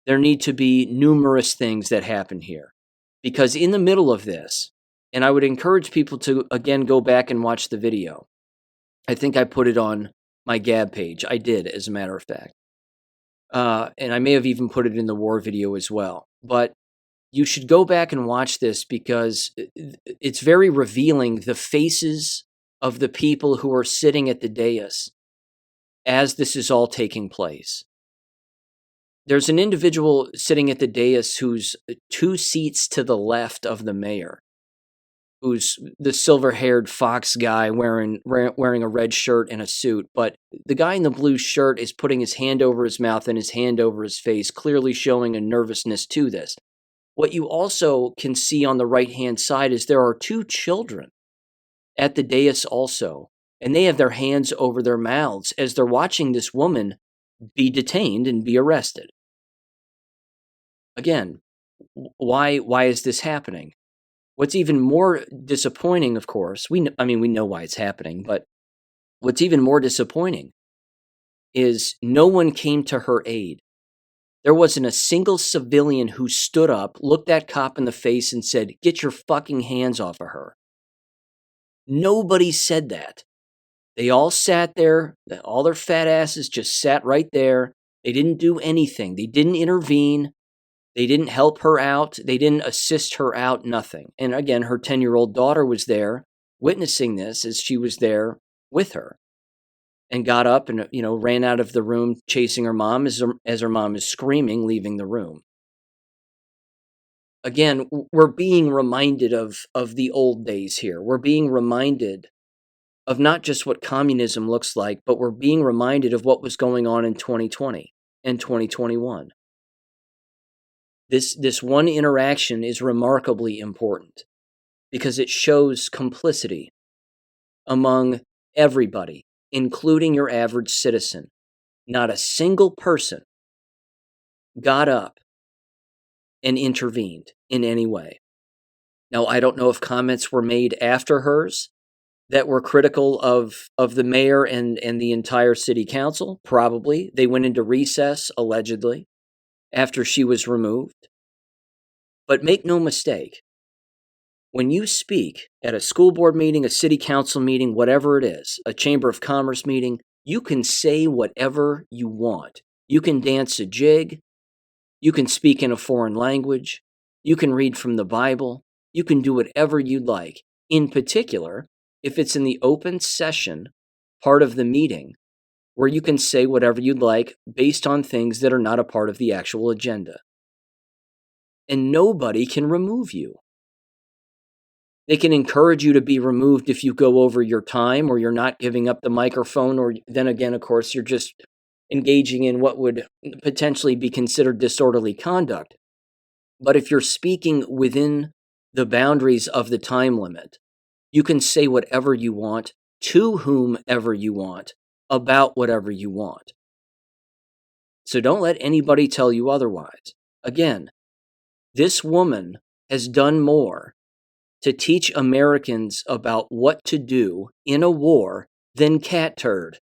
Speaker 2: There need to be numerous things that happen here. Because in the middle of this, and I would encourage people to, again, go back and watch the video. I think I put it on my Gab page. I did, as a matter of fact. And I may have even put it in the war video as well. But you should go back and watch this because it's very revealing, the faces of the people who are sitting at the dais as this is all taking place. There's an individual sitting at the dais who's 2 seats to the left of the mayor, who's the silver-haired fox guy wearing a red shirt and a suit. But the guy in the blue shirt is putting his hand over his mouth and his hand over his face, clearly showing a nervousness to this. What you also can see on the right-hand side is there are 2 children at the dais also, and they have their hands over their mouths as they're watching this woman be detained and be arrested. Again, why is this happening? What's even more disappointing, of course, we know why it's happening, but what's even more disappointing is no one came to her aid. There wasn't a single civilian who stood up, looked that cop in the face and said, "Get your fucking hands off of her." Nobody said that. They all sat there, all their fat asses just sat right there. They didn't do anything. They didn't intervene. They didn't help her out. They didn't assist her out, nothing. And again, her 10-year-old daughter was there witnessing this as she was there with her, and got up and, ran out of the room chasing her mom as her mom is screaming, leaving the room. Again, we're being reminded of the old days here. We're being reminded of not just what communism looks like, but we're being reminded of what was going on in 2020 and 2021. This one interaction is remarkably important because it shows complicity among everybody, including your average citizen. Not a single person got up and intervened in any way. Now, I don't know if comments were made after hers that were critical of the mayor and the entire city council. Probably. They went into recess, allegedly, after she was removed. But make no mistake, when you speak at a school board meeting, a city council meeting, whatever it is, a chamber of commerce meeting, you can say whatever you want. You can dance a jig. You can speak in a foreign language. You can read from the Bible. You can do whatever you'd like. In particular, if it's in the open session part of the meeting, where you can say whatever you'd like based on things that are not a part of the actual agenda. And nobody can remove you. They can encourage you to be removed if you go over your time or you're not giving up the microphone, or then again, of course, you're just engaging in what would potentially be considered disorderly conduct. But if you're speaking within the boundaries of the time limit, you can say whatever you want to whomever you want about whatever you want. So don't let anybody tell you otherwise. Again, this woman has done more to teach Americans about what to do in a war than Cat Turd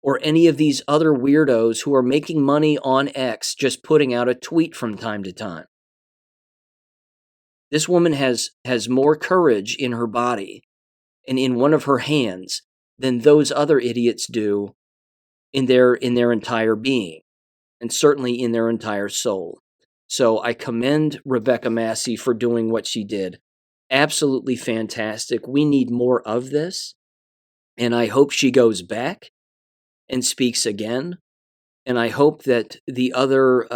Speaker 2: or any of these other weirdos who are making money on X just putting out a tweet from time to time. This woman has more courage in her body and in one of her hands than those other idiots do in their entire being, and certainly in their entire soul. So I commend Rebecca Massey for doing what she did. Absolutely fantastic. We need more of this. And I hope she goes back and speaks again. And I hope that the other,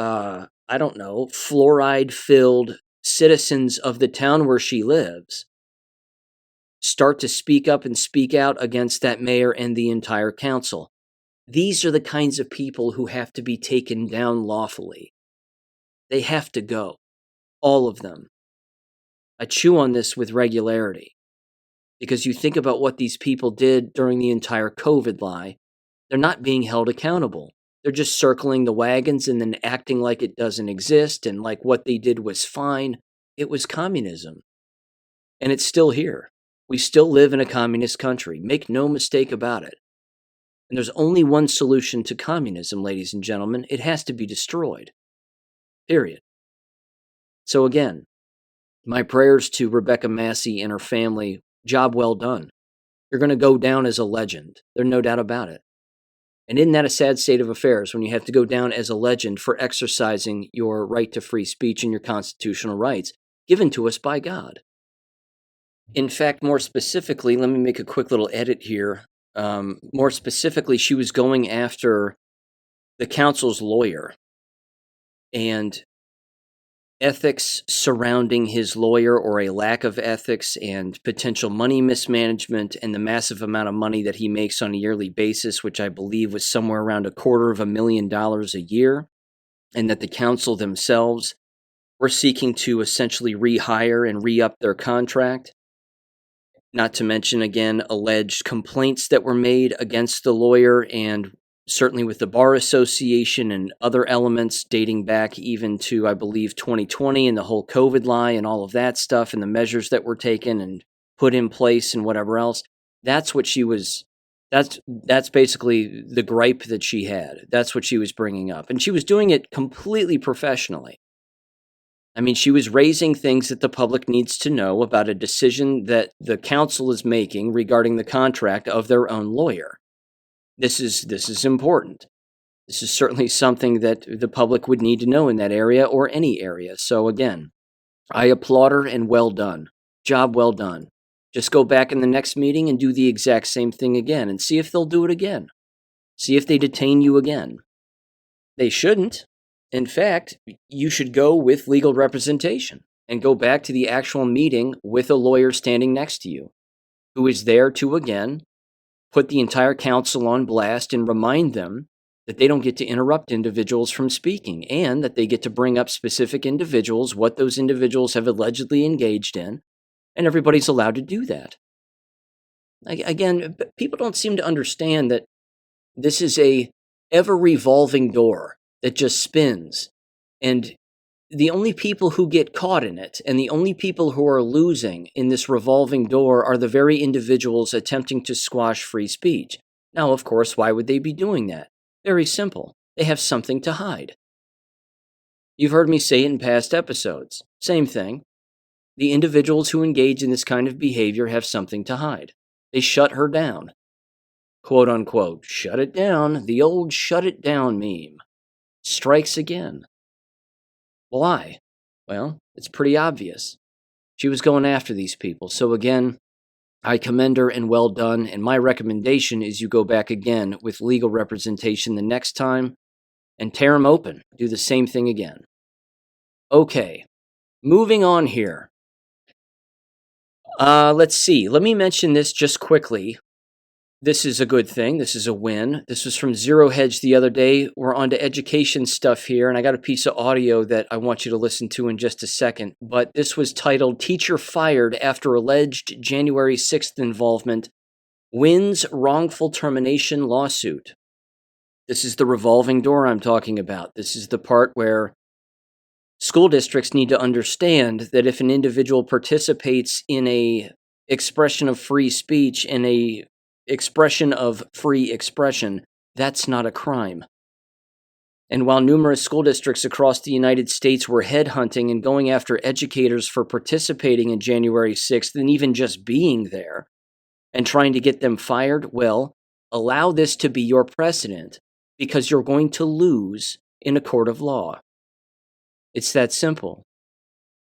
Speaker 2: fluoride-filled citizens of the town where she lives start to speak up and speak out against that mayor and the entire council. These are the kinds of people who have to be taken down lawfully. They have to go. All of them. I chew on this with regularity because you think about what these people did during the entire COVID lie. They're not being held accountable. They're just circling the wagons and then acting like it doesn't exist and like what they did was fine. It was communism. And it's still here. We still live in a communist country. Make no mistake about it. And there's only one solution to communism, ladies and gentlemen. It has to be destroyed. Period. So again, my prayers to Rebecca Massey and her family. Job well done. You're going to go down as a legend. There's no doubt about it. And isn't that a sad state of affairs when you have to go down as a legend for exercising your right to free speech and your constitutional rights given to us by God? In fact, more specifically, let me make a quick little edit here. More specifically, she was going after the council's lawyer and ethics surrounding his lawyer, or a lack of ethics, and potential money mismanagement, and the massive amount of money that he makes on a yearly basis, which I believe was somewhere around $250,000 a year, and that the council themselves were seeking to essentially rehire and re-up their contract. Not to mention, again, alleged complaints that were made against the lawyer, and certainly with the Bar Association and other elements dating back even to, I believe, 2020 and the whole COVID lie and all of that stuff and the measures that were taken and put in place and whatever else. That's what she was, that's basically the gripe that she had. That's what she was bringing up. And she was doing it completely professionally. I mean, she was raising things that the public needs to know about a decision that the council is making regarding the contract of their own lawyer. This is important. This is certainly something that the public would need to know in that area or any area. So again, I applaud her and well done. Job well done. Just go back in the next meeting and do the exact same thing again and see if they'll do it again. See if they detain you again. They shouldn't. In fact, you should go with legal representation and go back to the actual meeting with a lawyer standing next to you who is there to, again, put the entire council on blast and remind them that they don't get to interrupt individuals from speaking and that they get to bring up specific individuals, what those individuals have allegedly engaged in, and everybody's allowed to do that. Again, people don't seem to understand that this is a ever-revolving door that just spins, and the only people who get caught in it and the only people who are losing in this revolving door are the very individuals attempting to squash free speech. Now, of course, why would they be doing that? Very simple. They have something to hide. You've heard me say it in past episodes. Same thing. The individuals who engage in this kind of behavior have something to hide. They shut her down. Quote unquote, shut it down. The old shut it down meme strikes again. Why? Well, it's pretty obvious. She was going after these people. So again, I commend her and well done. And my recommendation is you go back again with legal representation the next time and tear them open. Do the same thing again. Okay, moving on here. Let's see. Let me mention this just quickly. This is a good thing. This is a win. This was from Zero Hedge the other day. We're on to education stuff here, and I got a piece of audio that I want you to listen to in just a second. But this was titled, Teacher Fired After Alleged January 6th Involvement, Wins Wrongful Termination Lawsuit. This is the revolving door I'm talking about. This is the part where school districts need to understand that if an individual participates in a expression of free speech and a expression of free expression, that's not a crime. And while numerous school districts across the United States were headhunting and going after educators for participating in January 6th and even just being there and trying to get them fired, well, allow this to be your precedent because you're going to lose in a court of law. It's that simple.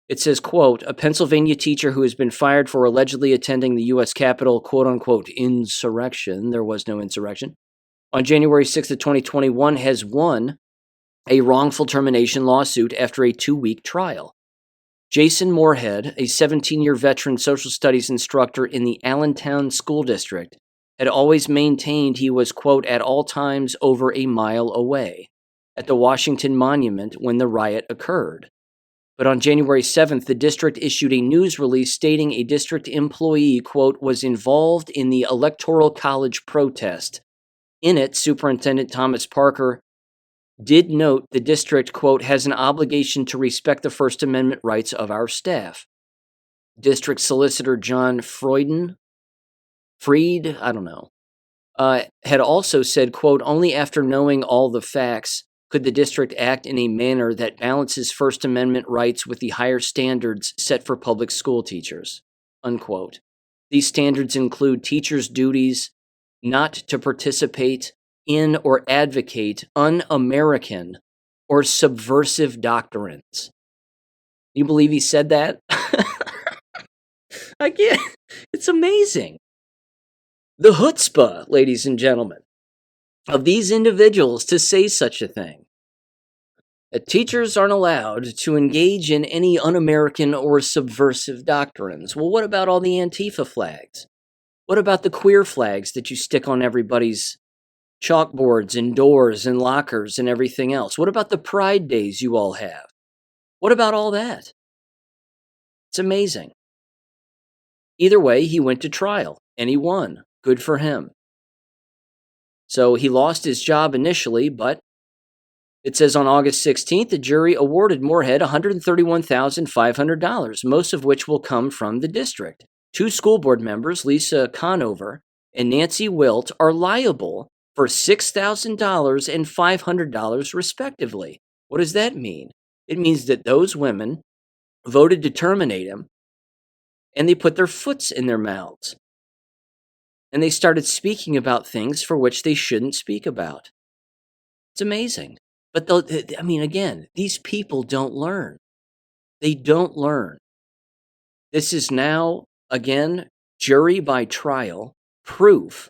Speaker 2: It says, quote, a Pennsylvania teacher who has been fired for allegedly attending the U.S. Capitol, quote-unquote, insurrection, there was no insurrection, on January 6th of 2021 has won a wrongful termination lawsuit after a 2-week trial. Jason Moorhead, a 17-year veteran social studies instructor in the Allentown School District, had always maintained he was, quote, at all times over a mile away at the Washington Monument when the riot occurred. But on January 7th, the district issued a news release stating a district employee, quote, was involved in the Electoral College protest. In it, Superintendent Thomas Parker did note the district, quote, has an obligation to respect the First Amendment rights of our staff. District Solicitor John Freed, I don't know, had also said, quote, only after knowing all the facts could the district act in a manner that balances First Amendment rights with the higher standards set for public school teachers, unquote. These standards include teachers' duties not to participate in or advocate un-American or subversive doctrines. You believe he said that? I can't. It's amazing. The chutzpah, ladies and gentlemen, of these individuals to say such a thing. That teachers aren't allowed to engage in any un-American or subversive doctrines. Well, what about all the Antifa flags? What about the queer flags that you stick on everybody's chalkboards and doors and lockers and everything else? What about the pride days you all have? What about all that? It's amazing. Either way, he went to trial and he won. Good for him. So he lost his job initially, but it says on August 16th, the jury awarded Moorhead $131,500, most of which will come from the district. 2 school board members, Lisa Conover and Nancy Wilt, are liable for $6,000 and $500 respectively. What does that mean? It means that those women voted to terminate him, and they put their foots in their mouths. And they started speaking about things for which they shouldn't speak about. It's amazing. But, again, these people don't learn. They don't learn. This is now, again, jury by trial, proof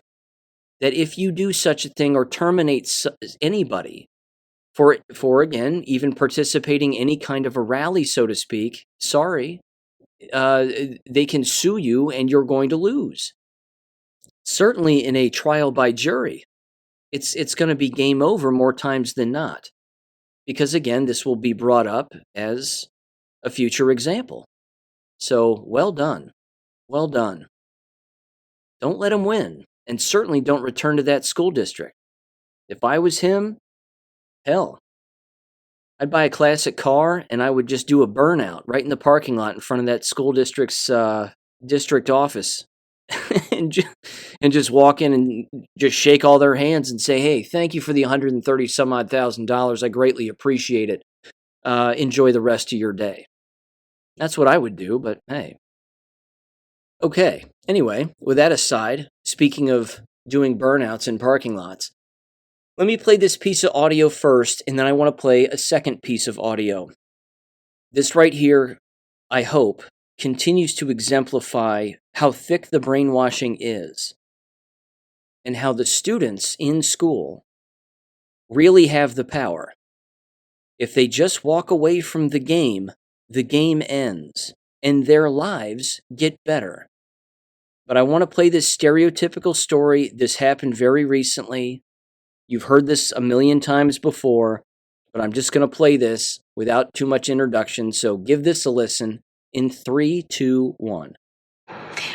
Speaker 2: that if you do such a thing or terminate anybody for again, even participating in any kind of a rally, so to speak, sorry, they can sue you and you're going to lose. Certainly in a trial by jury, it's going to be game over more times than not. Because again, this will be brought up as a future example. So, well done. Well done. Don't let him win. And certainly don't return to that school district. If I was him, hell, I'd buy a classic car and I would just do a burnout right in the parking lot in front of that school district's district office. and just walk in and just shake all their hands and say, hey, thank you for the $130 some odd $1,000. I greatly appreciate it. Enjoy the rest of your day. That's what I would do, but hey. Okay, anyway, with that aside, speaking of doing burnouts in parking lots, let me play this piece of audio first, and then I want to play a second piece of audio. This right here, I hope, continues to exemplify how thick the brainwashing is and how the students in school really have the power. If they just walk away from the game ends and their lives get better. But I want to play this stereotypical story. This happened very recently. You've heard this a million times before, but I'm just going to play this without too much introduction. So give this a listen in 3, 2, 1.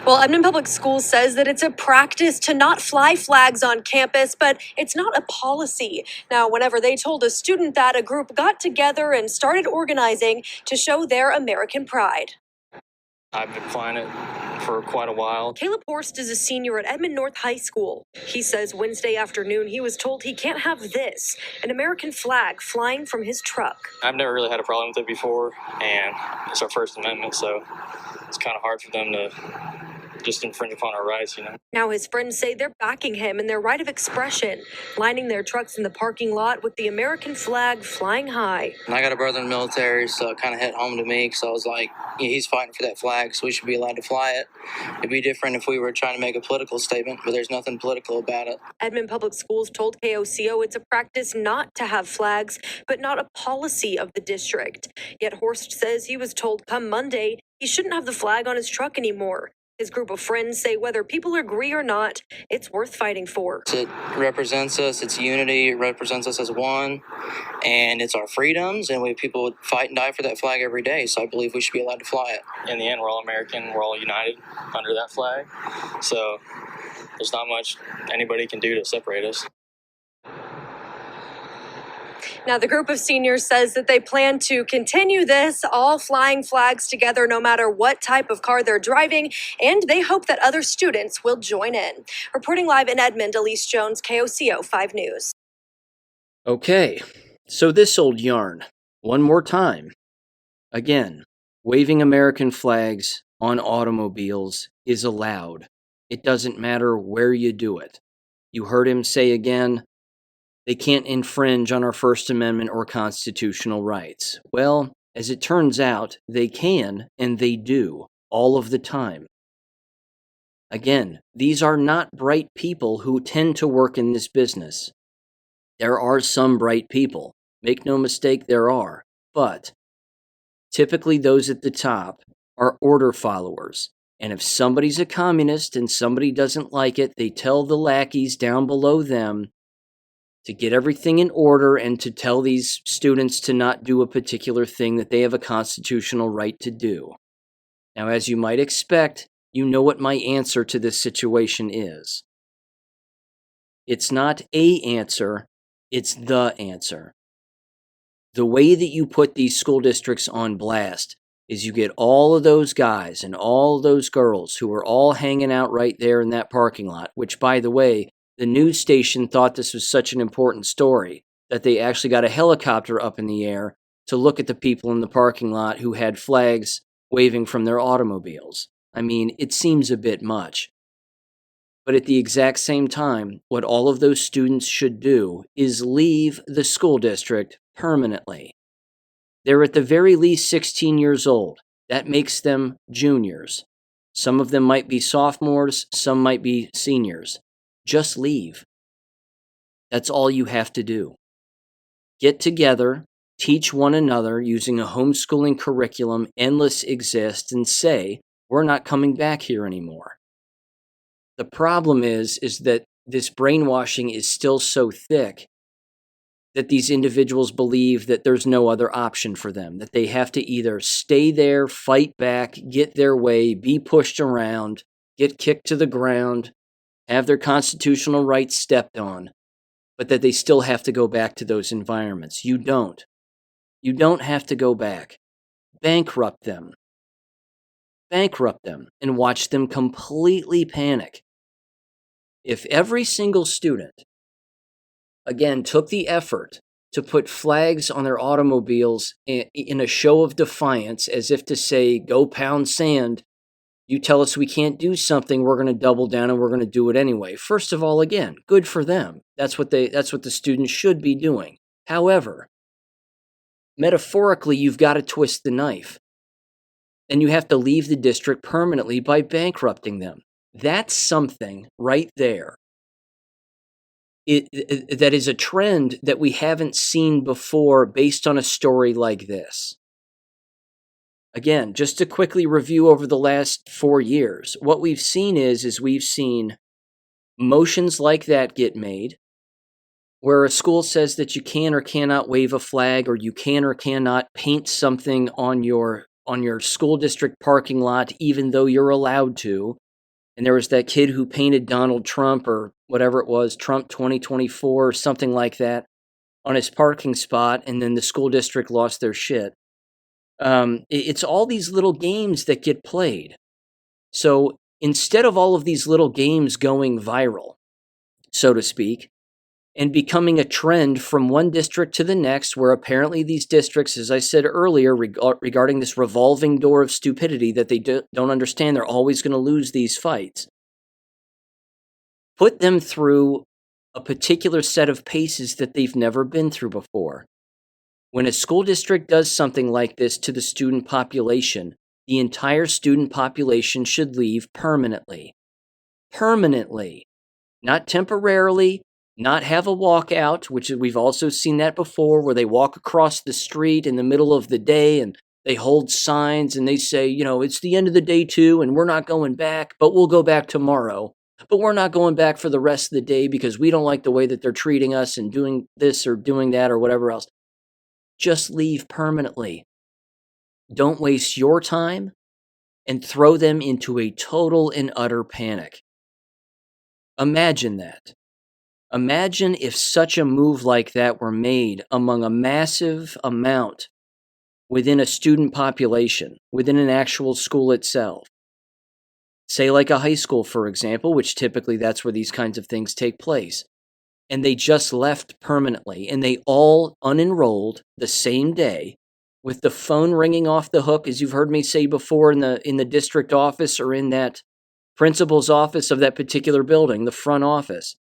Speaker 3: Well, Edmond Public Schools says that it's a practice to not fly flags on campus, but it's not a policy. Now, whenever they told a student that, a group got together and started organizing to show their American pride.
Speaker 4: I've been flying it for quite a while.
Speaker 3: Caleb Horst is a senior at Edmond North High School. He says Wednesday afternoon he was told he can't have this, an American flag flying from his truck.
Speaker 4: I've never really had a problem with it before, and it's our First Amendment, so it's kind of hard for them to just infringe upon our rights,
Speaker 3: Now his friends say they're backing him in their right of expression, lining their trucks in the parking lot with the American flag flying high.
Speaker 5: And I got a brother in the military, so it kind of hit home to me, because I was like, yeah, he's fighting for that flag, so we should be allowed to fly it. It'd be different if we were trying to make a political statement, but there's nothing political about it.
Speaker 3: Edmond Public Schools told KOCO it's a practice not to have flags, but not a policy of the district. Yet Horst says he was told come Monday he shouldn't have the flag on his truck anymore. His group of friends say whether people agree or not, it's worth fighting for.
Speaker 5: It represents us, it's unity, it represents us as one, and it's our freedoms, and people would fight and die for that flag every day, so I believe we should be allowed to fly it.
Speaker 4: In the end, we're all American, we're all united under that flag, so there's not much anybody can do to separate us.
Speaker 3: Now, the group of seniors says that they plan to continue this, all flying flags together no matter what type of car they're driving, and they hope that other students will join in. Reporting live in Edmond, Elise Jones, KOCO 5 News.
Speaker 2: Okay, so this old yarn, one more time. Again, waving American flags on automobiles is allowed. It doesn't matter where you do it. You heard him say again, they can't infringe on our First Amendment or constitutional rights. Well, as it turns out, they can, and they do, all of the time. Again, these are not bright people who tend to work in this business. There are some bright people. Make no mistake, there are. But typically those at the top are order followers. And if somebody's a communist and somebody doesn't like it, they tell the lackeys down below them to get everything in order and to tell these students to not do a particular thing that they have a constitutional right to do. Now, as you might expect, you know what my answer to this situation is. It's not a answer, it's the answer. The way that you put these school districts on blast is you get all of those guys and all those girls who are all hanging out right there in that parking lot, which, by the way, the news station thought this was such an important story that they actually got a helicopter up in the air to look at the people in the parking lot who had flags waving from their automobiles. I mean, it seems a bit much. But at the exact same time, what all of those students should do is leave the school district permanently. They're at the very least 16 years old. That makes them juniors. Some of them might be sophomores, some might be seniors. Just leave. That's all you have to do. Get together, teach one another using a homeschooling curriculum, endless exist, and say, we're not coming back here anymore. The problem is that this brainwashing is still so thick that these individuals believe that there's no other option for them, that they have to either stay there, fight back, get their way, be pushed around, get kicked to the ground, have their constitutional rights stepped on, but that they still have to go back to those environments. You don't. You don't have to go back. Bankrupt them. Bankrupt them and watch them completely panic. If every single student, again, took the effort to put flags on their automobiles in a show of defiance, as if to say, go pound sand, you tell us we can't do something, we're going to double down and we're going to do it anyway. First of all, again, good for them. That's what the students should be doing. However, metaphorically, you've got to twist the knife. And you have to leave the district permanently by bankrupting them. That's something right there. That is a trend that we haven't seen before based on a story like this. Again, just to quickly review over the last 4 years, what we've seen is we've seen motions like that get made, where a school says that you can or cannot wave a flag, or you can or cannot paint something on your school district parking lot, even though you're allowed to. And there was that kid who painted Donald Trump, or whatever it was, Trump 2024 or something like that, on his parking spot, and then the school district lost their shit. It's all these little games that get played. So instead of all of these little games going viral, so to speak, and becoming a trend from one district to the next, where apparently these districts, as I said earlier, regarding this revolving door of stupidity that they don't understand, they're always going to lose these fights. Put them through a particular set of paces that they've never been through before. When a school district does something like this to the student population, the entire student population should leave permanently. Permanently. Not temporarily. Not have a walkout, which we've also seen that before, where they walk across the street in the middle of the day and they hold signs and they say, it's the end of the day too, and we're not going back, but we'll go back tomorrow. But we're not going back for the rest of the day because we don't like the way that they're treating us and doing this or doing that or whatever else. Just leave permanently. Don't waste your time and throw them into a total and utter panic. Imagine that. Imagine if such a move like that were made among a massive amount within a student population, within an actual school itself. Say like a high school, for example, which typically that's where these kinds of things take place. And they just left permanently, and they all unenrolled the same day with the phone ringing off the hook, as you've heard me say before, in the district office or in that principal's office of that particular building, the front office.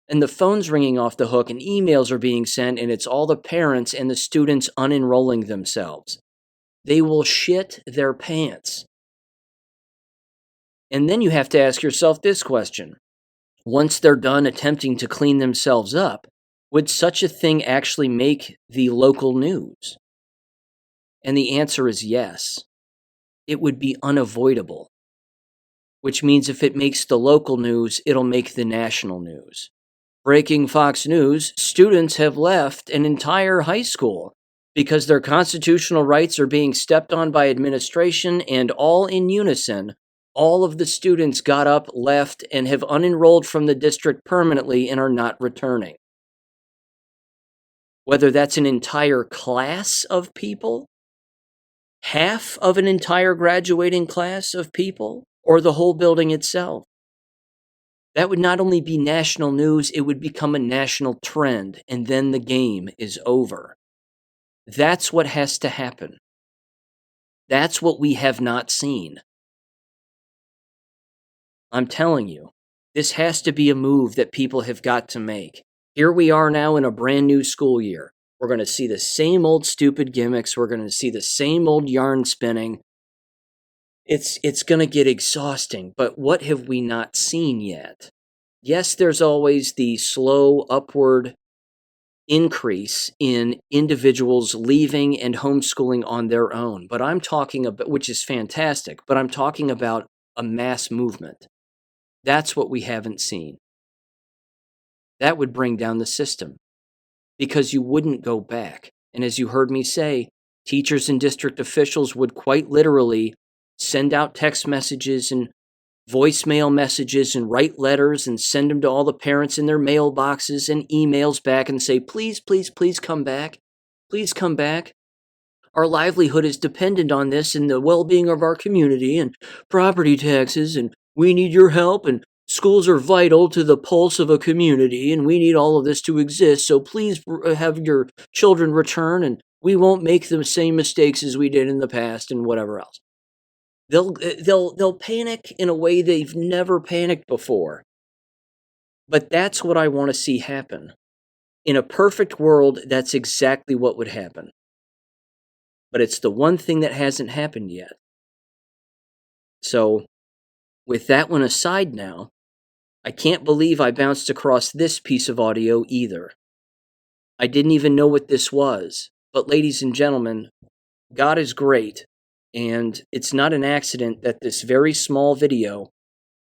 Speaker 2: And the phone's ringing off the hook and emails are being sent, and it's all the parents and the students unenrolling themselves. They will shit their pants. And then you have to ask yourself this question. Once they're done attempting to clean themselves up, would such a thing actually make the local news? And the answer is yes. It would be unavoidable. Which means if it makes the local news, it'll make the national news. Breaking Fox News, students have left an entire high school because their constitutional rights are being stepped on by administration, and all in unison, all of the students got up, left, and have unenrolled from the district permanently and are not returning. Whether that's an entire class of people, half of an entire graduating class of people, or the whole building itself. That would not only be national news, it would become a national trend, and then the game is over. That's what has to happen. That's what we have not seen. I'm telling you, this has to be a move that people have got to make. Here we are now in a brand new school year. We're going to see the same old stupid gimmicks. We're going to see the same old yarn spinning. It's going to get exhausting, but what have we not seen yet? Yes, there's always the slow upward increase in individuals leaving and homeschooling on their own, but I'm talking about, which is fantastic, but I'm talking about a mass movement. That's what we haven't seen. That would bring down the system because you wouldn't go back. And as you heard me say, teachers and district officials would quite literally send out text messages and voicemail messages and write letters and send them to all the parents in their mailboxes and emails back and say, please, please, please come back. Please come back. Our livelihood is dependent on this and the well-being of our community and property taxes, and we need your help, and schools are vital to the pulse of a community, and we need all of this to exist, so please have your children return, and we won't make the same mistakes as we did in the past, and whatever else. They'll panic in a way they've never panicked before. But that's what I want to see happen. In a perfect world, that's exactly what would happen. But it's the one thing that hasn't happened yet. So, with that one aside now, I can't believe I bounced across this piece of audio either. I didn't even know what this was. But ladies and gentlemen, God is great. And it's not an accident that this very small video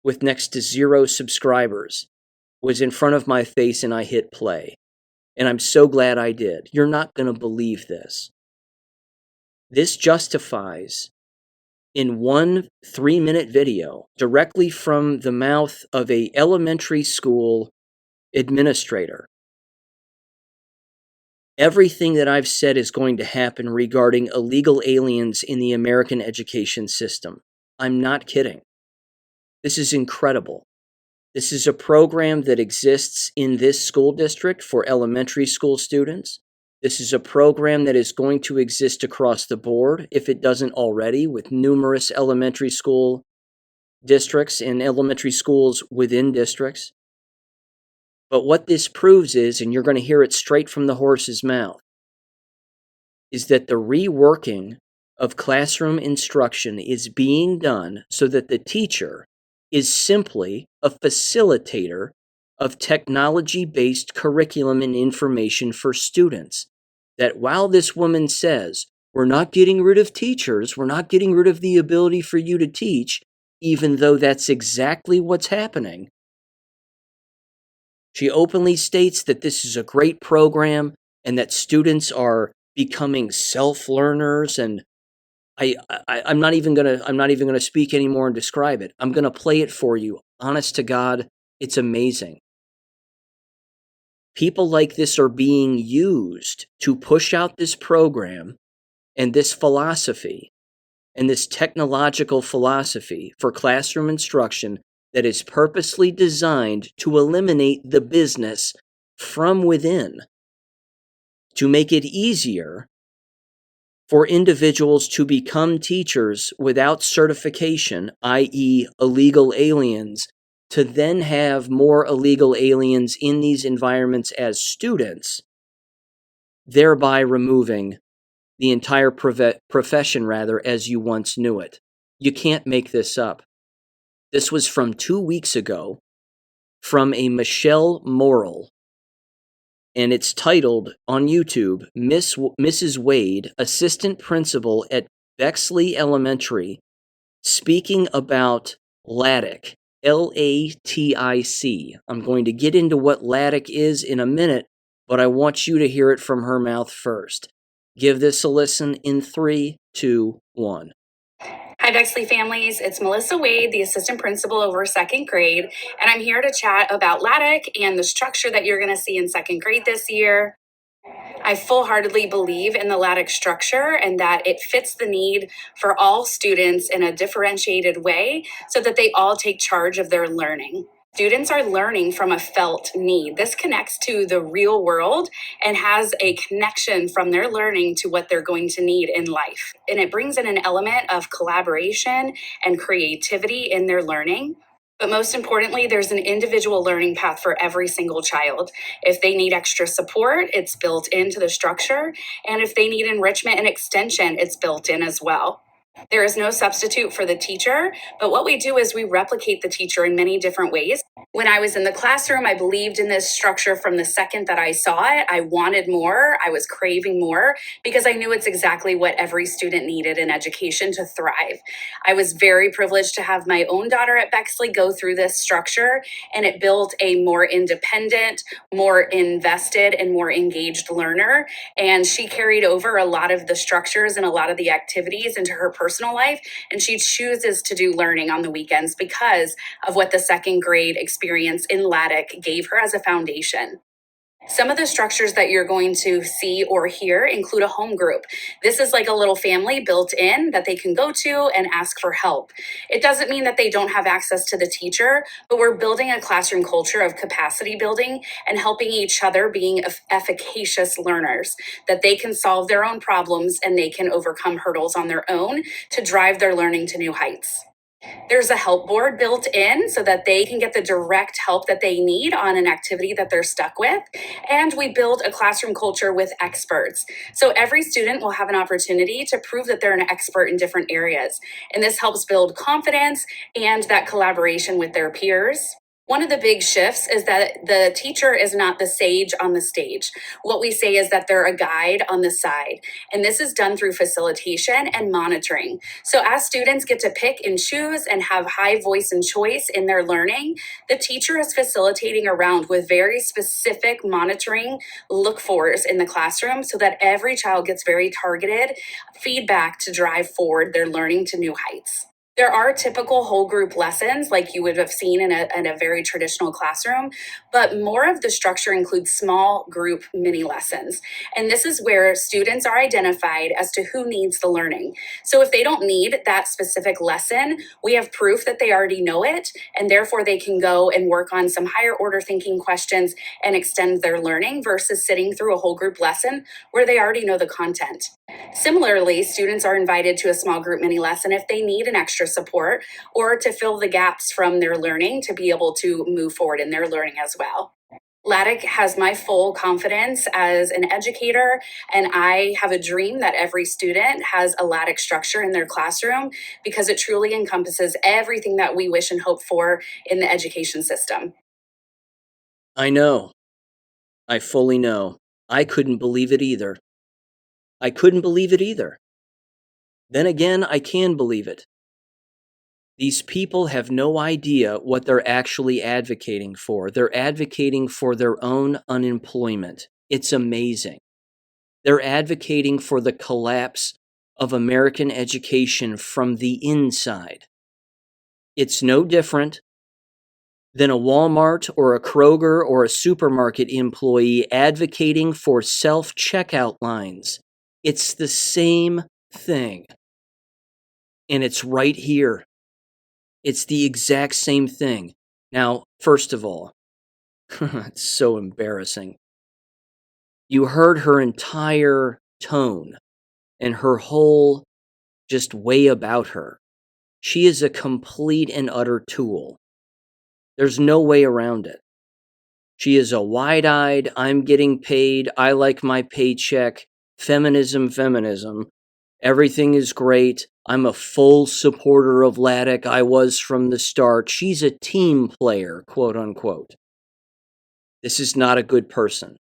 Speaker 2: with next to 0 subscribers was in front of my face and I hit play. And I'm so glad I did. You're not going to believe this. This justifies, in one 3-minute video, directly from the mouth of an elementary school administrator, everything that I've said is going to happen regarding illegal aliens in the American education system. I'm not kidding. This is incredible. This is a program that exists in this school district for elementary school students. This is a program that is going to exist across the board, if it doesn't already, with numerous elementary school districts and elementary schools within districts. But what this proves is, and you're going to hear it straight from the horse's mouth, is that the reworking of classroom instruction is being done so that the teacher is simply a facilitator of technology-based curriculum and information for students. That while this woman says, we're not getting rid of teachers, we're not getting rid of the ability for you to teach, even though that's exactly what's happening, she openly states that this is a great program and that students are becoming self-learners. And I'm not even gonna speak anymore and describe it. I'm gonna play it for you. Honest to God, it's amazing. People like this are being used to push out this program and this philosophy and this technological philosophy for classroom instruction that is purposely designed to eliminate the business from within, to make it easier for individuals to become teachers without certification, i.e. illegal aliens, to then have more illegal aliens in these environments as students, thereby removing the entire profession, as you once knew it. You can't make this up. This was from 2 weeks ago from a Michelle Morrill, and it's titled on YouTube, Mrs. Wade, Assistant Principal at Bexley Elementary, speaking about LATIC, LATIC. I'm going to get into what LATIC is in a minute, but I want you to hear it from her mouth first. Give this a listen in 3, 2, 1.
Speaker 6: Hi, Bexley families. It's Melissa Wade, the assistant principal over second grade, and I'm here to chat about LATIC and the structure that you're going to see in second grade this year. I full-heartedly believe in the LATIC structure and that it fits the need for all students in a differentiated way so that they all take charge of their learning. Students are learning from a felt need. This connects to the real world and has a connection from their learning to what they're going to need in life. And it brings in an element of collaboration and creativity in their learning. But most importantly, there's an individual learning path for every single child. If they need extra support, it's built into the structure. And if they need enrichment and extension, it's built in as well. There is no substitute for the teacher, but what we do is we replicate the teacher in many different ways. When I was in the classroom, I believed in this structure from the second that I saw it. I wanted more. I was craving more because I knew it's exactly what every student needed in education to thrive. I was very privileged to have my own daughter at Bexley go through this structure, and it built a more independent, more invested, and more engaged learner. And she carried over a lot of the structures and a lot of the activities into her personal life, and she chooses to do learning on the weekends because of what the second grade experience in LATIC gave her as a foundation. Some of the structures that you're going to see or hear include a home group. This is like a little family built in that they can go to and ask for help. It doesn't mean that they don't have access to the teacher, but we're building a classroom culture of capacity building and helping each other being efficacious learners, that they can solve their own problems and they can overcome hurdles on their own to drive their learning to new heights. There's a help board built in so that they can get the direct help that they need on an activity that they're stuck with. And we build a classroom culture with experts. So every student will have an opportunity to prove that they're an expert in different areas. And this helps build confidence and that collaboration with their peers. One of the big shifts is that the teacher is not the sage on the stage. What we say is that they're a guide on the side. And this is done through facilitation and monitoring. So as students get to pick and choose and have high voice and choice in their learning, the teacher is facilitating around with very specific monitoring look-fors in the classroom so that every child gets very targeted feedback to drive forward their learning to new heights. There are typical whole group lessons like you would have seen in a very traditional classroom, but more of the structure includes small group mini lessons. And this is where students are identified as to who needs the learning. So if they don't need that specific lesson, we have proof that they already know it, and therefore they can go and work on some higher order thinking questions and extend their learning versus sitting through a whole group lesson where they already know the content. Similarly, students are invited to a small group mini lesson if they need an extra support or to fill the gaps from their learning to be able to move forward in their learning as well. LATIC has my full confidence as an educator, and I have a dream that every student has a LATIC structure in their classroom because it truly encompasses everything that we wish and hope for in the education system.
Speaker 2: I know. I fully know. I couldn't believe it either. Then again, I can believe it. These people have no idea what they're actually advocating for. They're advocating for their own unemployment. It's amazing. They're advocating for the collapse of American education from the inside. It's no different than a Walmart or a Kroger or a supermarket employee advocating for self-checkout lines. It's the same thing. And it's right here. It's the exact same thing. Now, first of all, it's so embarrassing. You heard her entire tone and her whole just way about her. She is a complete and utter tool. There's no way around it. She is a wide-eyed, I'm getting paid, I like my paycheck, feminism, everything is great, I'm a full supporter of LATIC, I was from the start. She's a team player, quote unquote. This is not a good person.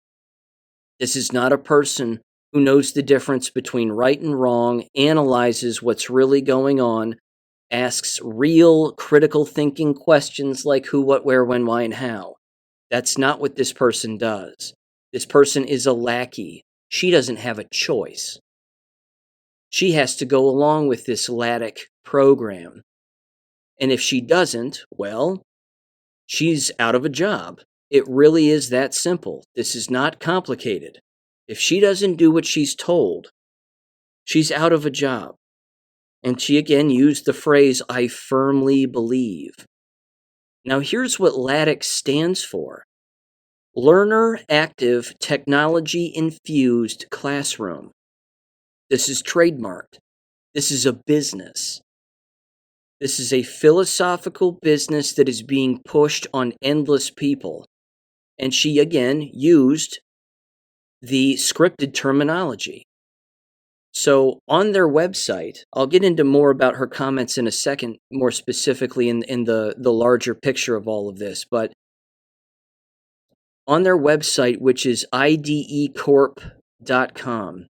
Speaker 2: This is not a person who knows the difference between right and wrong, analyzes what's really going on, asks real critical thinking questions like who, what, where, when, why, and how. That's not what this person does. This person is a lackey. She doesn't have a choice. She has to go along with this LATIC program. And if she doesn't, well, she's out of a job. It really is that simple. This is not complicated. If she doesn't do what she's told, she's out of a job. And she again used the phrase, I firmly believe. Now here's what LATIC stands for. Learner Active Technology Infused Classroom. This is trademarked. This is a business. This is a philosophical business that is being pushed on endless people. And she again used the scripted terminology. So on their website, I'll get into more about her comments in a second, more specifically in the larger picture of all of this, but on their website, which is idecorp.com,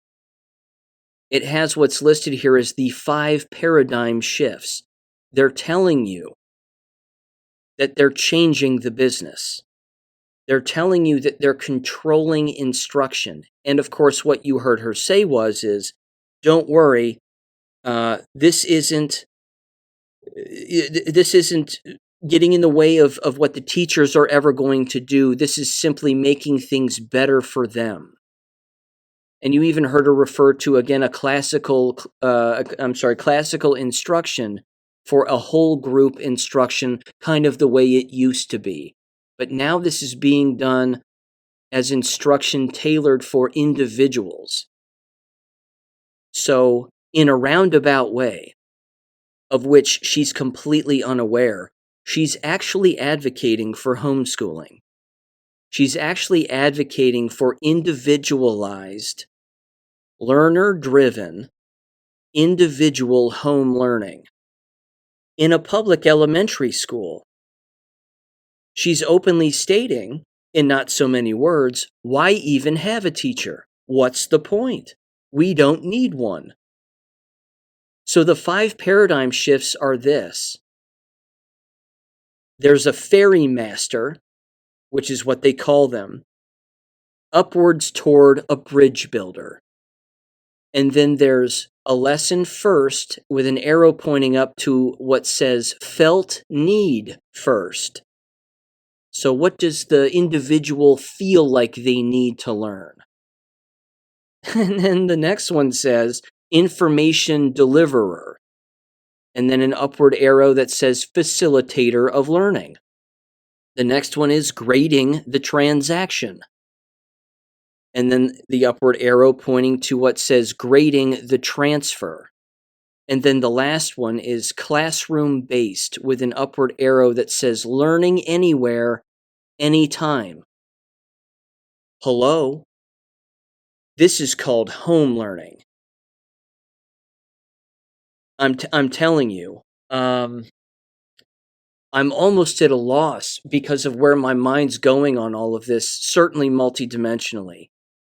Speaker 2: it has what's listed here as the 5 paradigm shifts. They're telling you that they're changing the business. They're telling you that they're controlling instruction. And of course, what you heard her say is, don't worry, this isn't getting in the way of what the teachers are ever going to do. This is simply making things better for them. And you even heard her refer to, again, classical instruction for a whole group instruction, kind of the way it used to be. But now this is being done as instruction tailored for individuals. So, in a roundabout way, of which she's completely unaware, she's actually advocating for homeschooling. She's actually advocating for individualized, learner-driven, individual home learning in a public elementary school. She's openly stating, in not so many words, why even have a teacher? What's the point? We don't need one. So the 5 paradigm shifts are this. There's a fairy master, which is what they call them, upwards toward a bridge builder. And then there's a lesson first with an arrow pointing up to what says felt need first. So what does the individual feel like they need to learn? And then the next one says information deliverer. And then an upward arrow that says facilitator of learning. The next one is grading the transaction. And then the upward arrow pointing to what says grading the transfer. And then the last one is classroom-based with an upward arrow that says learning anywhere, anytime. Hello? This is called home learning. I'm telling you, I'm almost at a loss because of where my mind's going on all of this, certainly multidimensionally.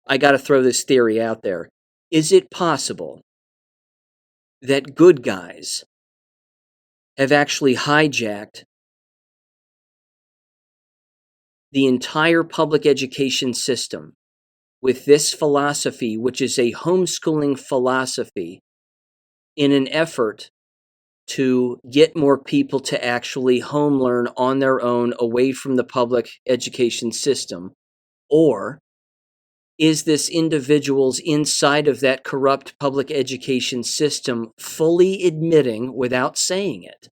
Speaker 2: I got to throw this theory out there. Is it possible that good guys have actually hijacked the entire public education system with this philosophy, which is a homeschooling philosophy, in an effort to get more people to actually home learn on their own away from the public education system? Or is this individuals inside of that corrupt public education system fully admitting, without saying it,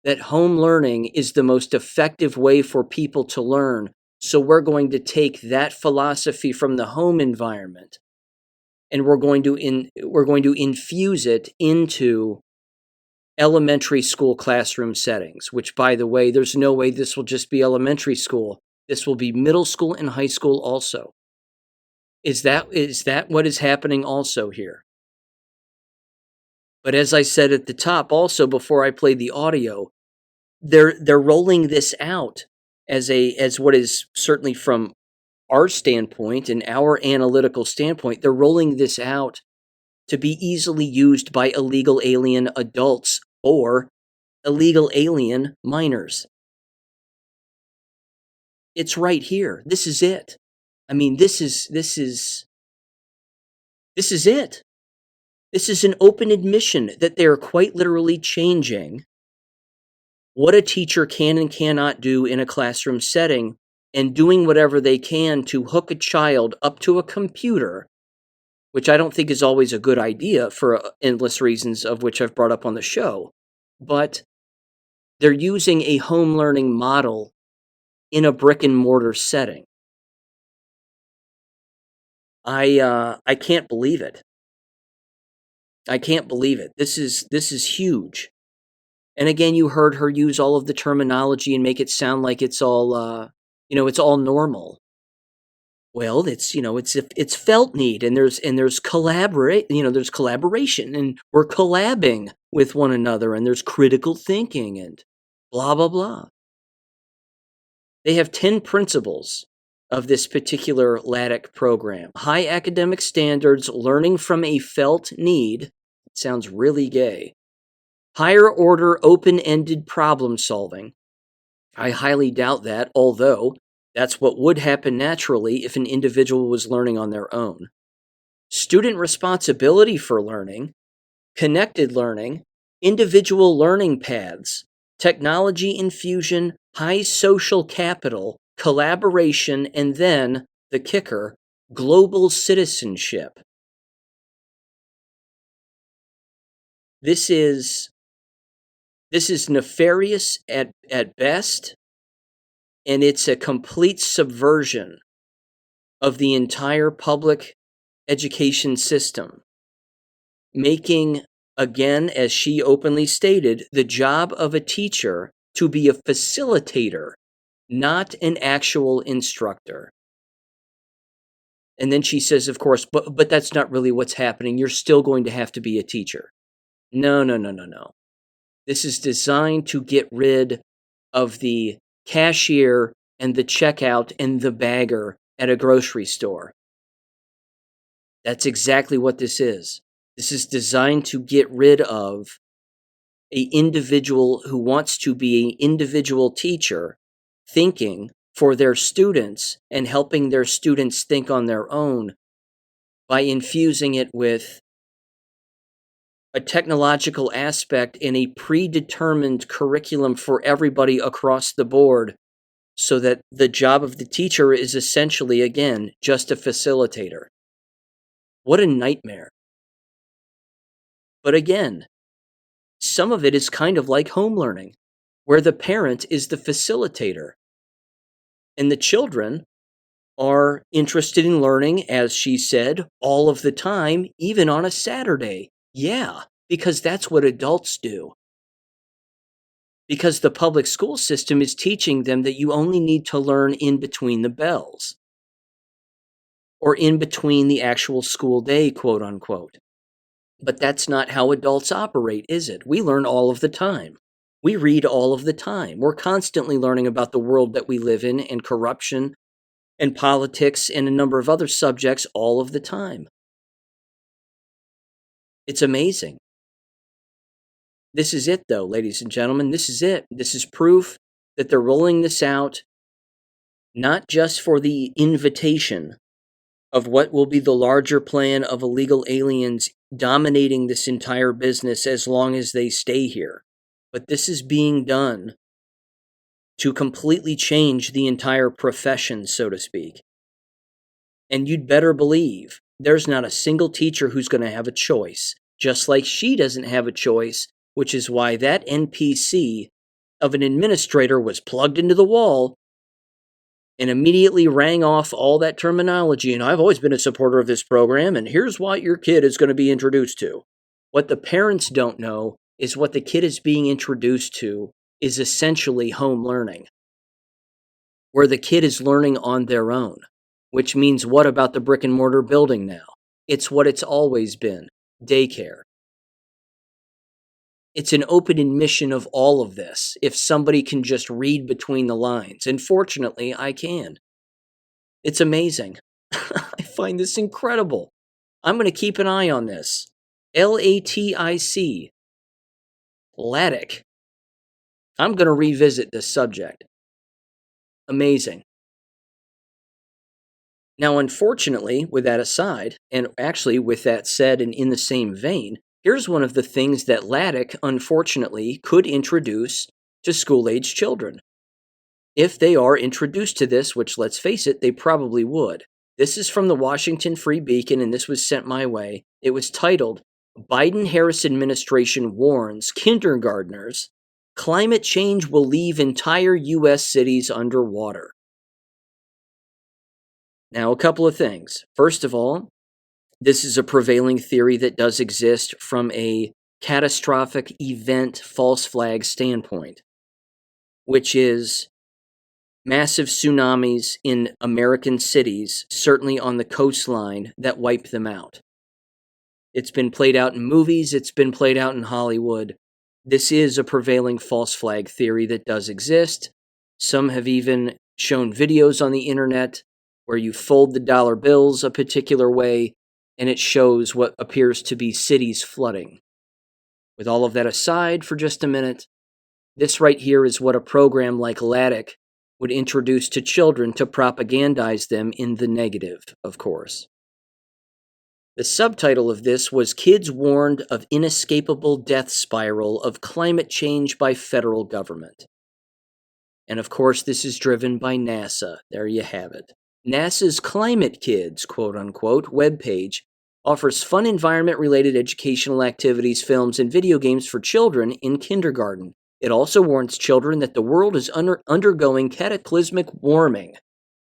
Speaker 2: that home learning is the most effective way for people to learn? So we're going to take that philosophy from the home environment and we're going to infuse it into elementary school classroom settings, which, by the way, there's no way this will just be elementary school. This will be middle school and high school also. Is that what is happening also here? But as I said at the top, also before I played the audio, they're rolling this out as what is certainly from our standpoint and our analytical standpoint, they're rolling this out to be easily used by illegal alien adults or illegal alien minors. It's right here. This is it. I mean, this is it. This is an open admission that they are quite literally changing what a teacher can and cannot do in a classroom setting and doing whatever they can to hook a child up to a computer, which I don't think is always a good idea for endless reasons of which I've brought up on the show. But they're using a home learning model in a brick and mortar setting. I can't believe it. I can't believe it. This is huge. And again, you heard her use all of the terminology and make it sound like it's all it's all normal. Well, it's felt need, and there's collaboration, and we're collabing with one another, and there's critical thinking, and blah blah blah. They have 10 principles of this particular LATIC program. High academic standards, learning from a felt need. It sounds really gay. Higher order, open-ended problem solving. I highly doubt that, although that's what would happen naturally if an individual was learning on their own. Student responsibility for learning, connected learning, individual learning paths, technology infusion, high social capital, collaboration, and then, the kicker, global citizenship. This is nefarious at best, and it's a complete subversion of the entire public education system, making, again, as she openly stated, the job of a teacher to be a facilitator, not an actual instructor. And then she says, of course, but that's not really what's happening. You're still going to have to be a teacher. No. This is designed to get rid of the cashier and the checkout and the bagger at a grocery store. That's exactly what this is. This is designed to get rid of an individual who wants to be an individual teacher, thinking for their students and helping their students think on their own by infusing it with a technological aspect in a predetermined curriculum for everybody across the board, so that the job of the teacher is essentially, again, just a facilitator. What a nightmare. But again, some of it is kind of like home learning, where the parent is the facilitator. And the children are interested in learning, as she said, all of the time, even on a Saturday. Yeah, because that's what adults do. Because the public school system is teaching them that you only need to learn in between the bells, or in between the actual school day, quote unquote. But that's not how adults operate, is it? We learn all of the time. We read all of the time. We're constantly learning about the world that we live in, and corruption, and politics, and a number of other subjects all of the time. It's amazing. This is it, though, ladies and gentlemen. This is it. This is proof that they're rolling this out not just for the invitation of what will be the larger plan of illegal aliens dominating this entire business as long as they stay here. But this is being done to completely change the entire profession, so to speak. And you'd better believe there's not a single teacher who's going to have a choice, just like she doesn't have a choice, which is why that NPC of an administrator was plugged into the wall and immediately rang off all that terminology. And I've always been a supporter of this program, and here's what your kid is going to be introduced to. What the parents don't know is what the kid is being introduced to is essentially home learning, where the kid is learning on their own, which means what about the brick and mortar building now? It's what it's always been, daycare. It's an open admission of all of this, if somebody can just read between the lines. And fortunately, I can. It's amazing. I find this incredible. I'm going to keep an eye on this. LATIC. LATIC. I'm going to revisit this subject. Amazing. Now, unfortunately, with that aside, and actually with that said and in the same vein, here's one of the things that LATIC, unfortunately, could introduce to school-age children. If they are introduced to this, which, let's face it, they probably would. This is from the Washington Free Beacon, and this was sent my way. It was titled, Biden-Harris Administration Warns Kindergartners Climate Change Will Leave Entire U.S. Cities Underwater. Now, a couple of things. First of all, this is a prevailing theory that does exist from a catastrophic event false flag standpoint, which is massive tsunamis in American cities, certainly on the coastline, that wipe them out. It's been played out in movies, it's been played out in Hollywood. This is a prevailing false flag theory that does exist. Some have even shown videos on the internet where you fold the dollar bills a particular way, and it shows what appears to be cities flooding. With all of that aside for just a minute, this right here is what a program like LATIC would introduce to children to propagandize them in the negative, of course. The subtitle of this was Kids Warned of Inescapable Death Spiral of Climate Change by Federal Government. And of course, this is driven by NASA. There you have it. NASA's Climate Kids, quote-unquote, webpage offers fun environment-related educational activities, films, and video games for children in kindergarten. It also warns children that the world is undergoing cataclysmic warming.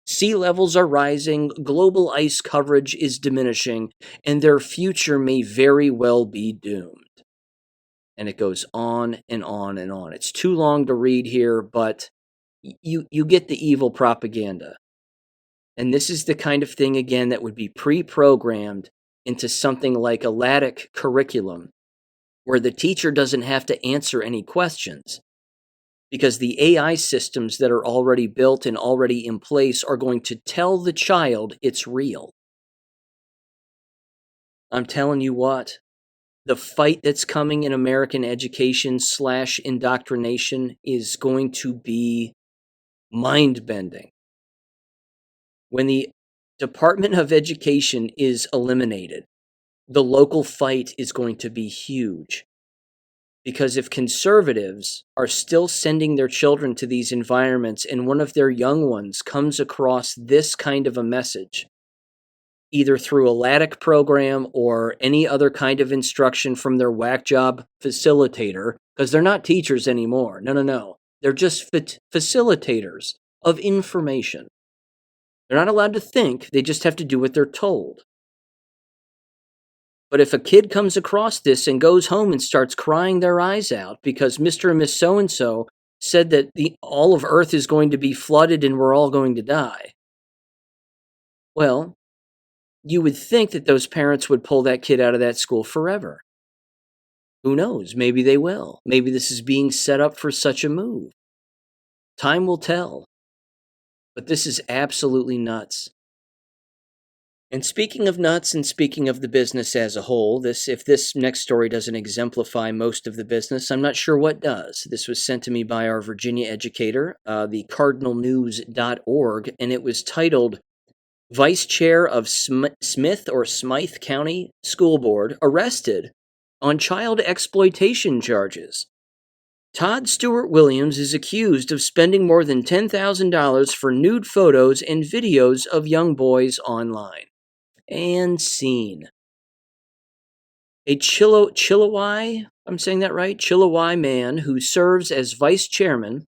Speaker 2: Sea levels are rising, global ice coverage is diminishing, and their future may very well be doomed. And it goes on and on and on. It's too long to read here, but you get the evil propaganda. And this is the kind of thing, again, that would be pre-programmed into something like a LATIC curriculum, where the teacher doesn't have to answer any questions, because the AI systems that are already built and already in place are going to tell the child it's real. I'm telling you what, the fight that's coming in American education / indoctrination is going to be mind-bending. When the Department of Education is eliminated, the local fight is going to be huge. Because if conservatives are still sending their children to these environments and one of their young ones comes across this kind of a message, either through a LATIC program or any other kind of instruction from their whack job facilitator, because they're not teachers anymore. No. They're just facilitators of information. They're not allowed to think, they just have to do what they're told. But if a kid comes across this and goes home and starts crying their eyes out because Mr. and Miss So-and-so said that all of Earth is going to be flooded and we're all going to die, well, you would think that those parents would pull that kid out of that school forever. Who knows? Maybe they will. Maybe this is being set up for such a move. Time will tell. But this is absolutely nuts. And speaking of nuts and speaking of the business as a whole, if this next story doesn't exemplify most of the business, I'm not sure what does. This was sent to me by our Virginia educator, the cardinalnews.org, and it was titled, Vice Chair of Smith County School Board Arrested on Child Exploitation Charges. Todd Stewart Williams is accused of spending more than $10,000 for nude photos and videos of young boys online. And scene. A Chilliwack, I'm saying that right, Chilliwack man who serves as vice chairman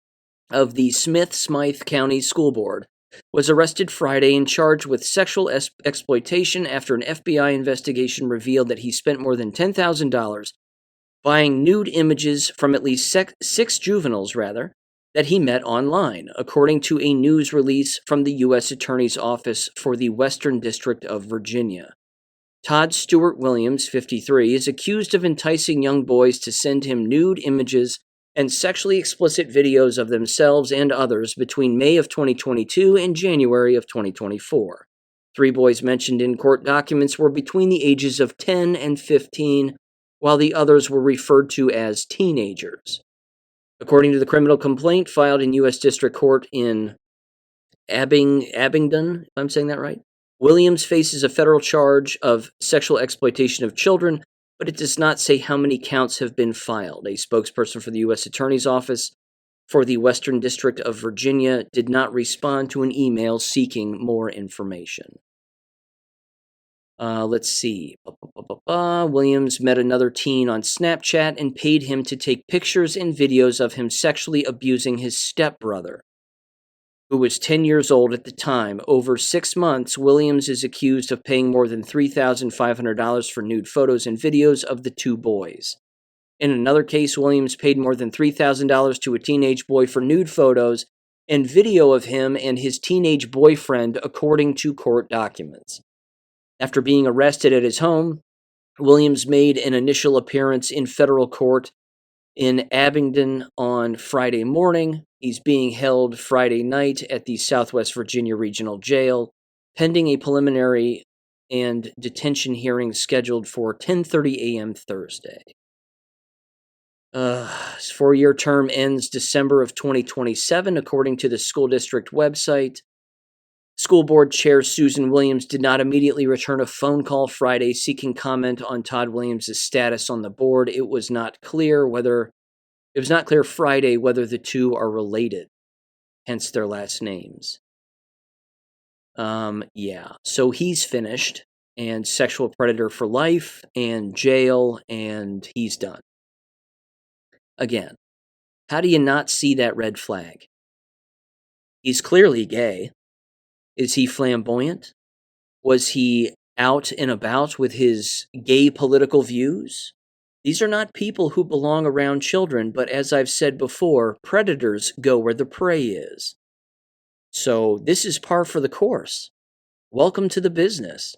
Speaker 2: of the Smythe County School Board was arrested Friday and charged with sexual exploitation after an FBI investigation revealed that he spent more than $10,000 buying nude images from at least six juveniles, that he met online, according to a news release from the U.S. Attorney's Office for the Western District of Virginia. Todd Stewart Williams, 53, is accused of enticing young boys to send him nude images and sexually explicit videos of themselves and others between May of 2022 and January of 2024. 3 boys mentioned in court documents were between the ages of 10 and 15, while the others were referred to as teenagers. According to the criminal complaint filed in U.S. District Court in Abingdon, if I'm saying that right, Williams faces a federal charge of sexual exploitation of children, but it does not say how many counts have been filed. A spokesperson for the U.S. Attorney's Office for the Western District of Virginia did not respond to an email seeking more information. Let's see. Williams met another teen on Snapchat and paid him to take pictures and videos of him sexually abusing his stepbrother, who was 10 years old at the time. Over 6 months, Williams is accused of paying more than $3,500 for nude photos and videos of the 2 boys. In another case, Williams paid more than $3,000 to a teenage boy for nude photos and video of him and his teenage boyfriend, according to court documents. After being arrested at his home, Williams made an initial appearance in federal court in Abingdon on Friday morning. He's being held Friday night at the Southwest Virginia Regional Jail, pending a preliminary and detention hearing scheduled for 10:30 a.m. Thursday. His 4-year term ends December of 2027, according to the school district website. School board chair Susan Williams did not immediately return a phone call Friday seeking comment on Todd Williams' status on the board. It was not clear Friday whether the two are related, hence their last names. So he's finished, and sexual predator for life, and jail, and he's done. Again, how do you not see that red flag? He's clearly gay. Is he flamboyant? Was he out and about with his gay political views? These are not people who belong around children, but as I've said before, predators go where the prey is. So this is par for the course. Welcome to the business.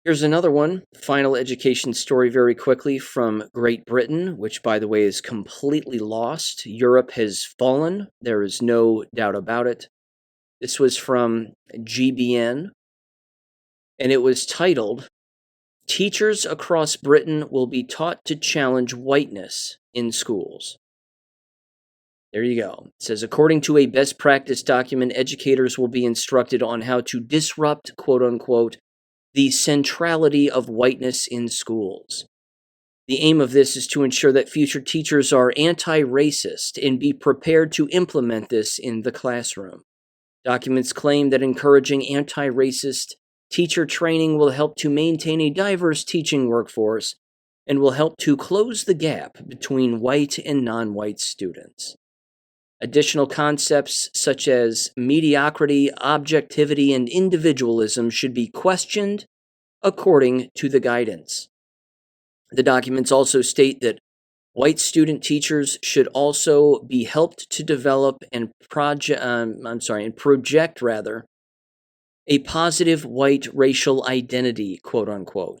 Speaker 2: Here's another one, final education story very quickly from Great Britain, which, by the way, is completely lost. Europe has fallen. There is no doubt about it. This was from GBN, and it was titled, "Teachers Across Britain Will Be Taught to Challenge Whiteness in Schools." There you go. It says, according to a best practice document, educators will be instructed on how to disrupt, quote-unquote, the centrality of whiteness in schools. The aim of this is to ensure that future teachers are anti-racist and be prepared to implement this in the classroom. Documents claim that encouraging anti-racist teacher training will help to maintain a diverse teaching workforce and will help to close the gap between white and non-white students. Additional concepts such as mediocrity, objectivity, and individualism should be questioned according to the guidance. The documents also state that white student teachers should also be helped to develop and project a positive white racial identity, quote unquote.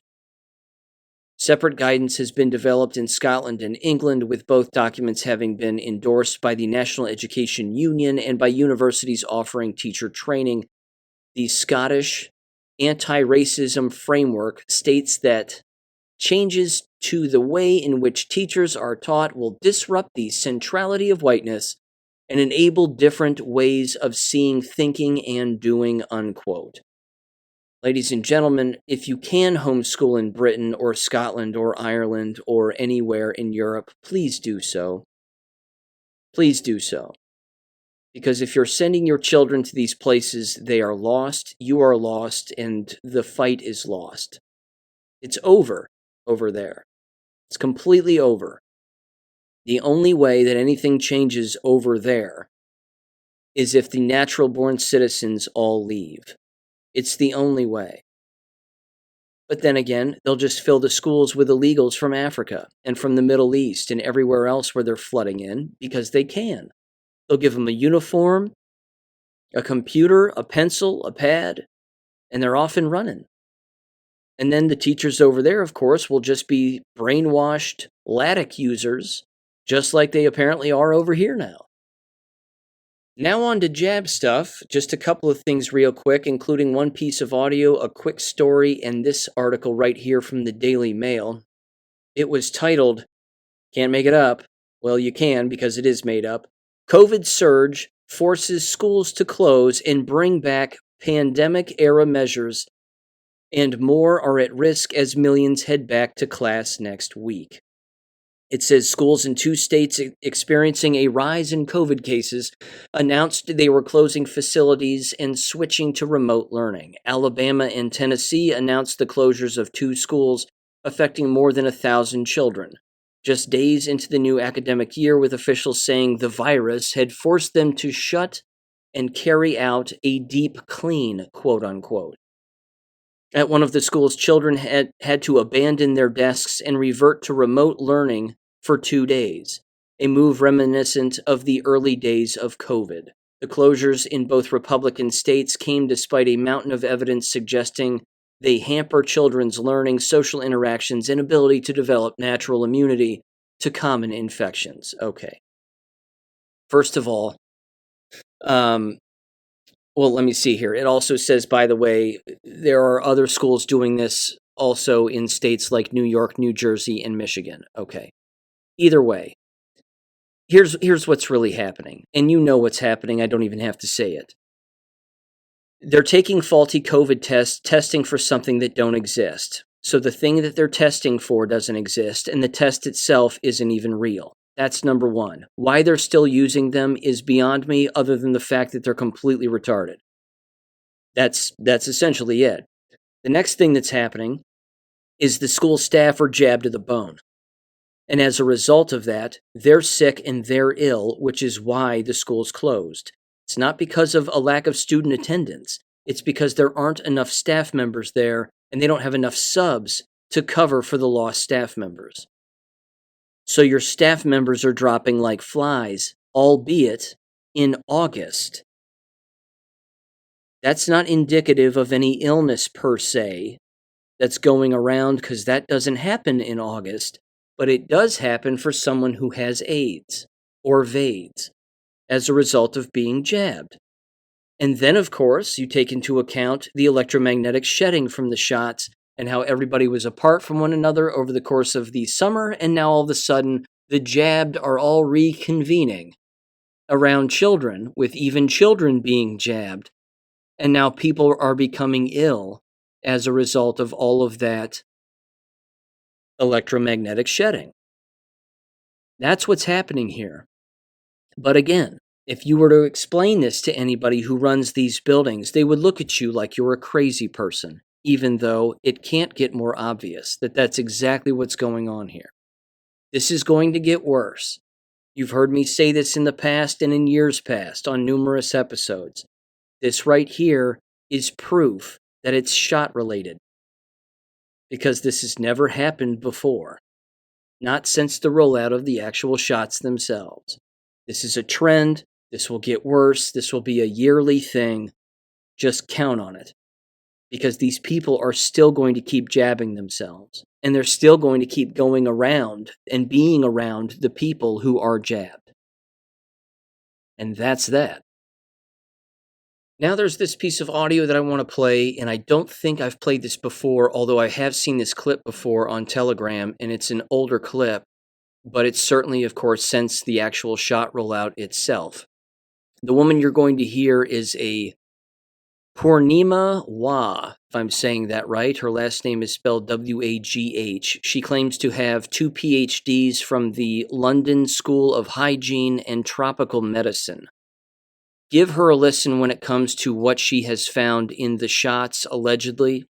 Speaker 2: Separate guidance has been developed in Scotland and England, with both documents having been endorsed by the National Education Union and by universities offering teacher training. The Scottish Anti-Racism Framework states that changes to the way in which teachers are taught will disrupt the centrality of whiteness and enable different ways of seeing, thinking, and doing, unquote. Ladies and gentlemen, if you can homeschool in Britain or Scotland or Ireland or anywhere in Europe, please do so. Please do so. Because if you're sending your children to these places, they are lost, you are lost, and the fight is lost. It's over there. It's completely over. The only way that anything changes over there is if the natural-born citizens all leave. It's the only way. But then again, they'll just fill the schools with illegals from Africa and from the Middle East and everywhere else where they're flooding in because they can. They'll give them a uniform, a computer, a pencil, a pad, and they're off and running. And then the teachers over there, of course, will just be brainwashed LATIC users, just like they apparently are over here now. Now on to jab stuff. Just a couple of things real quick, including one piece of audio, a quick story, and this article right here from the Daily Mail. It was titled, can't make it up. Well, you can because it is made up. COVID surge forces schools to close and bring back pandemic-era measures, and more are at risk as millions head back to class next week. It says schools in 2 states experiencing a rise in COVID cases announced they were closing facilities and switching to remote learning. Alabama and Tennessee announced the closures of 2 schools, affecting more than 1,000 children. Just days into the new academic year, with officials saying the virus had forced them to shut and carry out a deep clean, quote unquote. At one of the schools, children had to abandon their desks and revert to remote learning for 2 days, a move reminiscent of the early days of COVID. The closures in both Republican states came despite a mountain of evidence suggesting they hamper children's learning, social interactions, and ability to develop natural immunity to common infections. Okay. First of all, well, let me see here. It also says, by the way, there are other schools doing this also in states like New York, New Jersey, and Michigan. Okay. Either way, here's what's really happening. And you know what's happening. I don't even have to say it. They're taking faulty COVID tests, testing for something that don't exist. So the thing that they're testing for doesn't exist, and the test itself isn't even real. That's number one. Why they're still using them is beyond me, other than the fact that they're completely retarded. That's essentially it. The next thing that's happening is the school staff are jabbed to the bone. And as a result of that, they're sick and they're ill, which is why the school's closed. It's not because of a lack of student attendance. It's because there aren't enough staff members there, and they don't have enough subs to cover for the lost staff members. So your staff members are dropping like flies, albeit in August. That's not indicative of any illness per se that's going around, because that doesn't happen in August, but it does happen for someone who has AIDS or VAIDS as a result of being jabbed. And then, of course, you take into account the electromagnetic shedding from the shots and how everybody was apart from one another over the course of the summer, and now all of a sudden, the jabbed are all reconvening around children, with even children being jabbed, and now people are becoming ill as a result of all of that electromagnetic shedding. That's what's happening here. But again, if you were to explain this to anybody who runs these buildings, they would look at you like you're a crazy person, even though it can't get more obvious that that's exactly what's going on here. This is going to get worse. You've heard me say this in the past and in years past on numerous episodes. This right here is proof that it's shot related, because this has never happened before, not since the rollout of the actual shots themselves. This is a trend. This will get worse. This will be a yearly thing. Just count on it. Because these people are still going to keep jabbing themselves. And they're still going to keep going around and being around the people who are jabbed. And that's that. Now there's this piece of audio that I want to play, and I don't think I've played this before, although I have seen this clip before on Telegram, and it's an older clip. But it's certainly, of course, since the actual shot rollout itself. The woman you're going to hear is a Purnima Wah, if I'm saying that right. Her last name is spelled W-A-G-H. She claims to have 2 PhDs from the London School of Hygiene and Tropical Medicine. Give her a listen when it comes to what she has found in the shots, allegedly,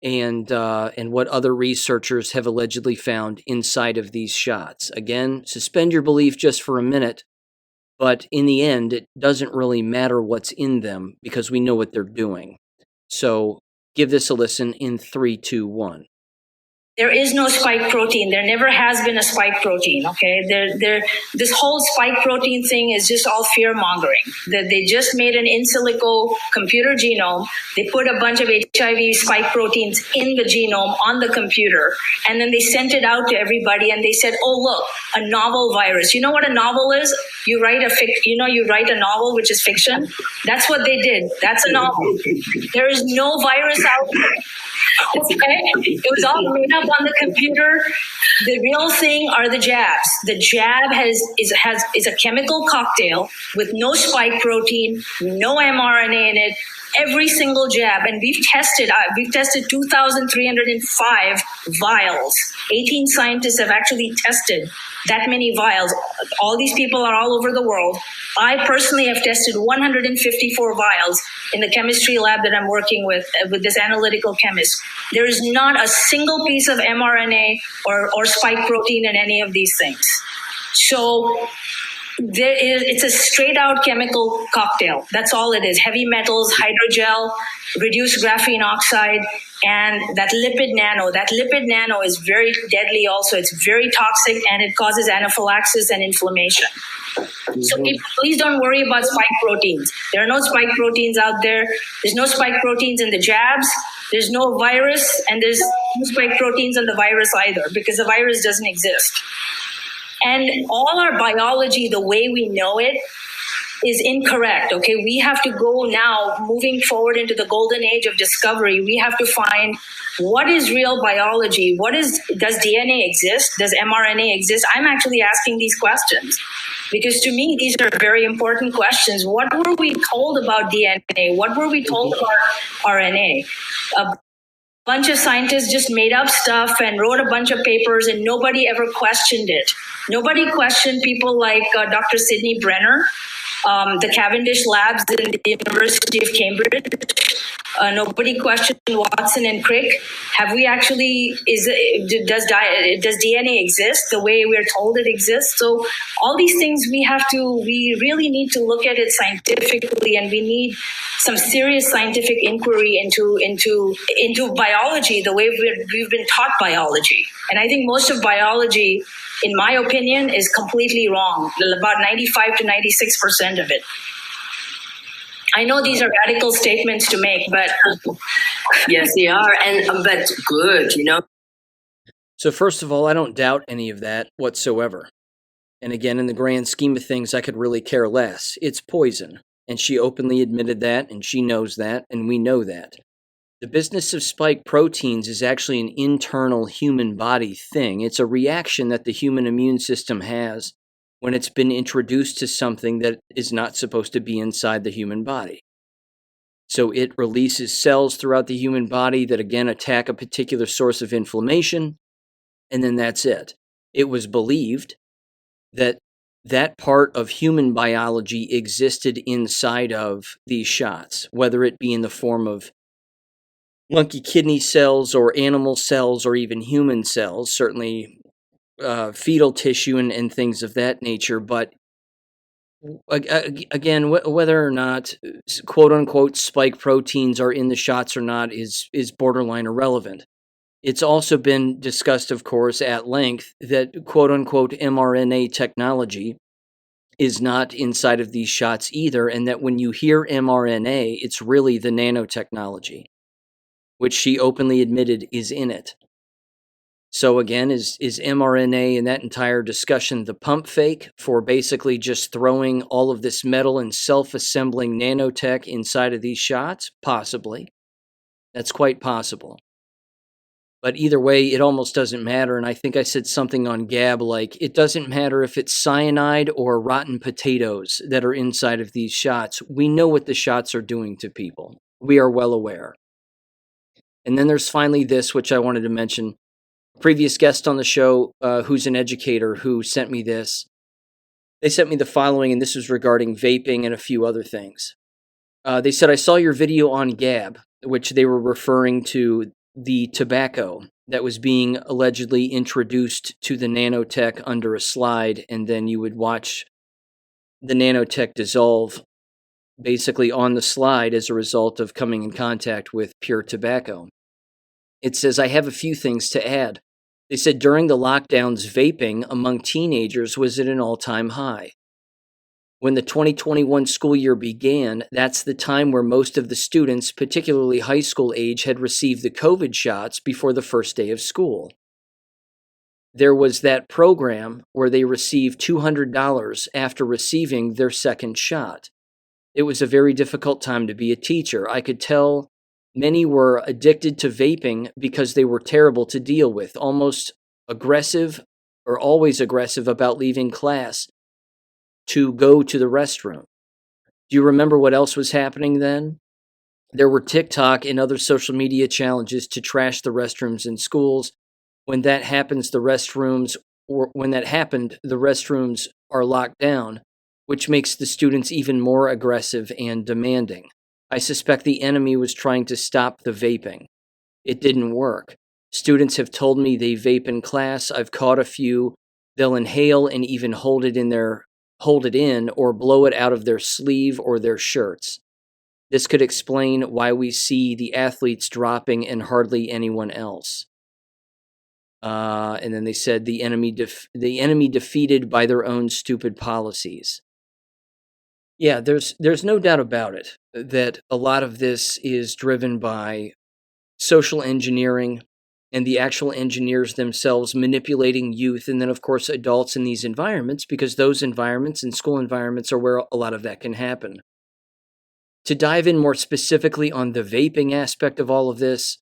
Speaker 2: and what other researchers have allegedly found inside of these shots. Again, suspend your belief just for a minute. But in the end, it doesn't really matter what's in them because we know what they're doing. So give this a listen in 3, 2, 1.
Speaker 7: There is no spike protein. There never has been a spike protein. Okay, this whole spike protein thing is just all fear mongering. That they just made an in silico computer genome. They put a bunch of HIV spike proteins in the genome on the computer, and then they sent it out to everybody. And they said, "Oh, look, a novel virus." You know what a novel is? You write a novel, which is fiction. That's what they did. That's a novel. There is no virus out there. Okay, it was all made up on the computer. The real thing are the jabs. The jab is a chemical cocktail with no spike protein, no mRNA in it. Every single jab, and we've tested 2,305 vials. 18 scientists have actually tested that many vials. All these people are all over the world. I personally have tested 154 vials in the chemistry lab that I'm working with this analytical chemist. There is not a single piece of mRNA or spike protein in any of these things. So it's a straight out chemical cocktail. That's all it is. Heavy metals, hydrogel, reduced graphene oxide, and that lipid nano. That lipid nano is very deadly also. It's very toxic, and it causes anaphylaxis and inflammation. So people, please don't worry about spike proteins. There are no spike proteins out there. There's no spike proteins in the jabs. There's no virus, and there's no spike proteins in the virus either, because the virus doesn't exist. And all our biology, the way we know it, is incorrect. Okay, we have to go now, moving forward into the golden age of discovery. We have to find what is real biology. Does DNA exist? Does mRNA exist? I'm actually asking these questions because to me, these are very important questions. What were we told about DNA? What were we told about RNA? A bunch of scientists just made up stuff and wrote a bunch of papers, and nobody ever questioned it. Nobody questioned people like Dr. Sidney Brenner, the Cavendish labs in the University of Cambridge. Nobody questioned Watson and Crick. Have we actually, does DNA exist the way we're told it exists? So all these things we really need to look at it scientifically, and we need some serious scientific inquiry into biology, the way we've been taught biology. And I think most of biology, in my opinion, is completely wrong. About 95 to 96% of it. I know these are radical statements to make, but
Speaker 8: yes, they are, but good, you know.
Speaker 2: So first of all, I don't doubt any of that whatsoever. And again, in the grand scheme of things, I could really care less. It's poison, and she openly admitted that, and she knows that, and we know that. The business of spike proteins is actually an internal human body thing. It's a reaction that the human immune system has when it's been introduced to something that is not supposed to be inside the human body. So it releases cells throughout the human body that again attack a particular source of inflammation, and then that's it. It was believed that that part of human biology existed inside of these shots, whether it be in the form of monkey kidney cells or animal cells or even human cells, certainly fetal tissue and things of that nature. But again, whether or not quote unquote spike proteins are in the shots or not is borderline irrelevant. It's also been discussed, of course, at length that quote unquote mRNA technology is not inside of these shots either, and that when you hear mRNA, it's really the nanotechnology, which she openly admitted is in it. So again, is mRNA in that entire discussion the pump fake for basically just throwing all of this metal and self-assembling nanotech inside of these shots? Possibly. That's quite possible. But either way, it almost doesn't matter, and I think I said something on Gab like, it doesn't matter if it's cyanide or rotten potatoes that are inside of these shots. We know what the shots are doing to people. We are well aware. And then there's finally this, which I wanted to mention. A previous guest on the show, who's an educator, who sent me this. They sent me the following, and this was regarding vaping and a few other things. They said, I saw your video on Gab, which they were referring to the tobacco that was being allegedly introduced to the nanotech under a slide, and then you would watch the nanotech dissolve basically on the slide as a result of coming in contact with pure tobacco. It says, I have a few things to add. They said during the lockdowns, vaping among teenagers was at an all-time high. When the 2021 school year began, that's the time where most of the students, particularly high school age, had received the COVID shots before the first day of school. There was that program where they received $200 after receiving their second shot. It was a very difficult time to be a teacher. I could tell many were addicted to vaping because they were terrible to deal with, almost aggressive or always aggressive about leaving class to go to the restroom. Do you remember what else was happening then? There were TikTok and other social media challenges to trash the restrooms in schools. When that happens, the restrooms are locked down, which makes the students even more aggressive and demanding. I suspect the enemy was trying to stop the vaping. It didn't work. Students have told me they vape in class. I've caught a few. They'll inhale and even hold it in or blow it out of their sleeve or their shirts. This could explain why we see the athletes dropping and hardly anyone else. And then they said the enemy defeated by their own stupid policies. Yeah, there's no doubt about it that a lot of this is driven by social engineering and the actual engineers themselves manipulating youth and then, of course, adults in these environments, because those environments and school environments are where a lot of that can happen. To dive in more specifically on the vaping aspect of all of this,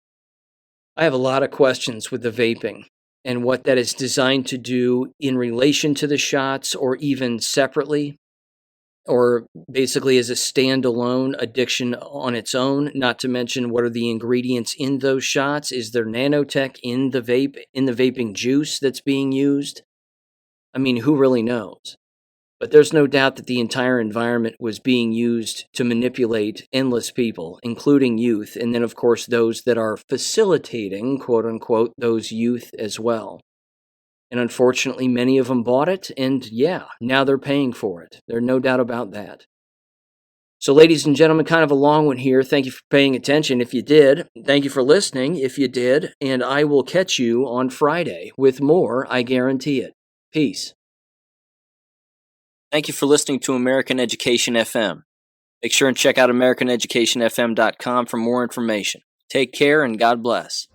Speaker 2: I have a lot of questions with the vaping and what that is designed to do in relation to the shots or even separately, or basically as a standalone addiction on its own, not to mention what are the ingredients in those shots. Is there nanotech in the vaping juice that's being used? I mean, who really knows? But there's no doubt that the entire environment was being used to manipulate endless people, including youth, and then, of course, those that are facilitating, quote unquote, those youth as well. And unfortunately, many of them bought it, and yeah, now they're paying for it. There's no doubt about that. So, ladies and gentlemen, kind of a long one here. Thank you for paying attention if you did. Thank you for listening if you did. And I will catch you on Friday with more, I guarantee it. Peace.
Speaker 1: Thank you for listening to American Education FM. Make sure and check out AmericanEducationFM.com for more information. Take care and God bless.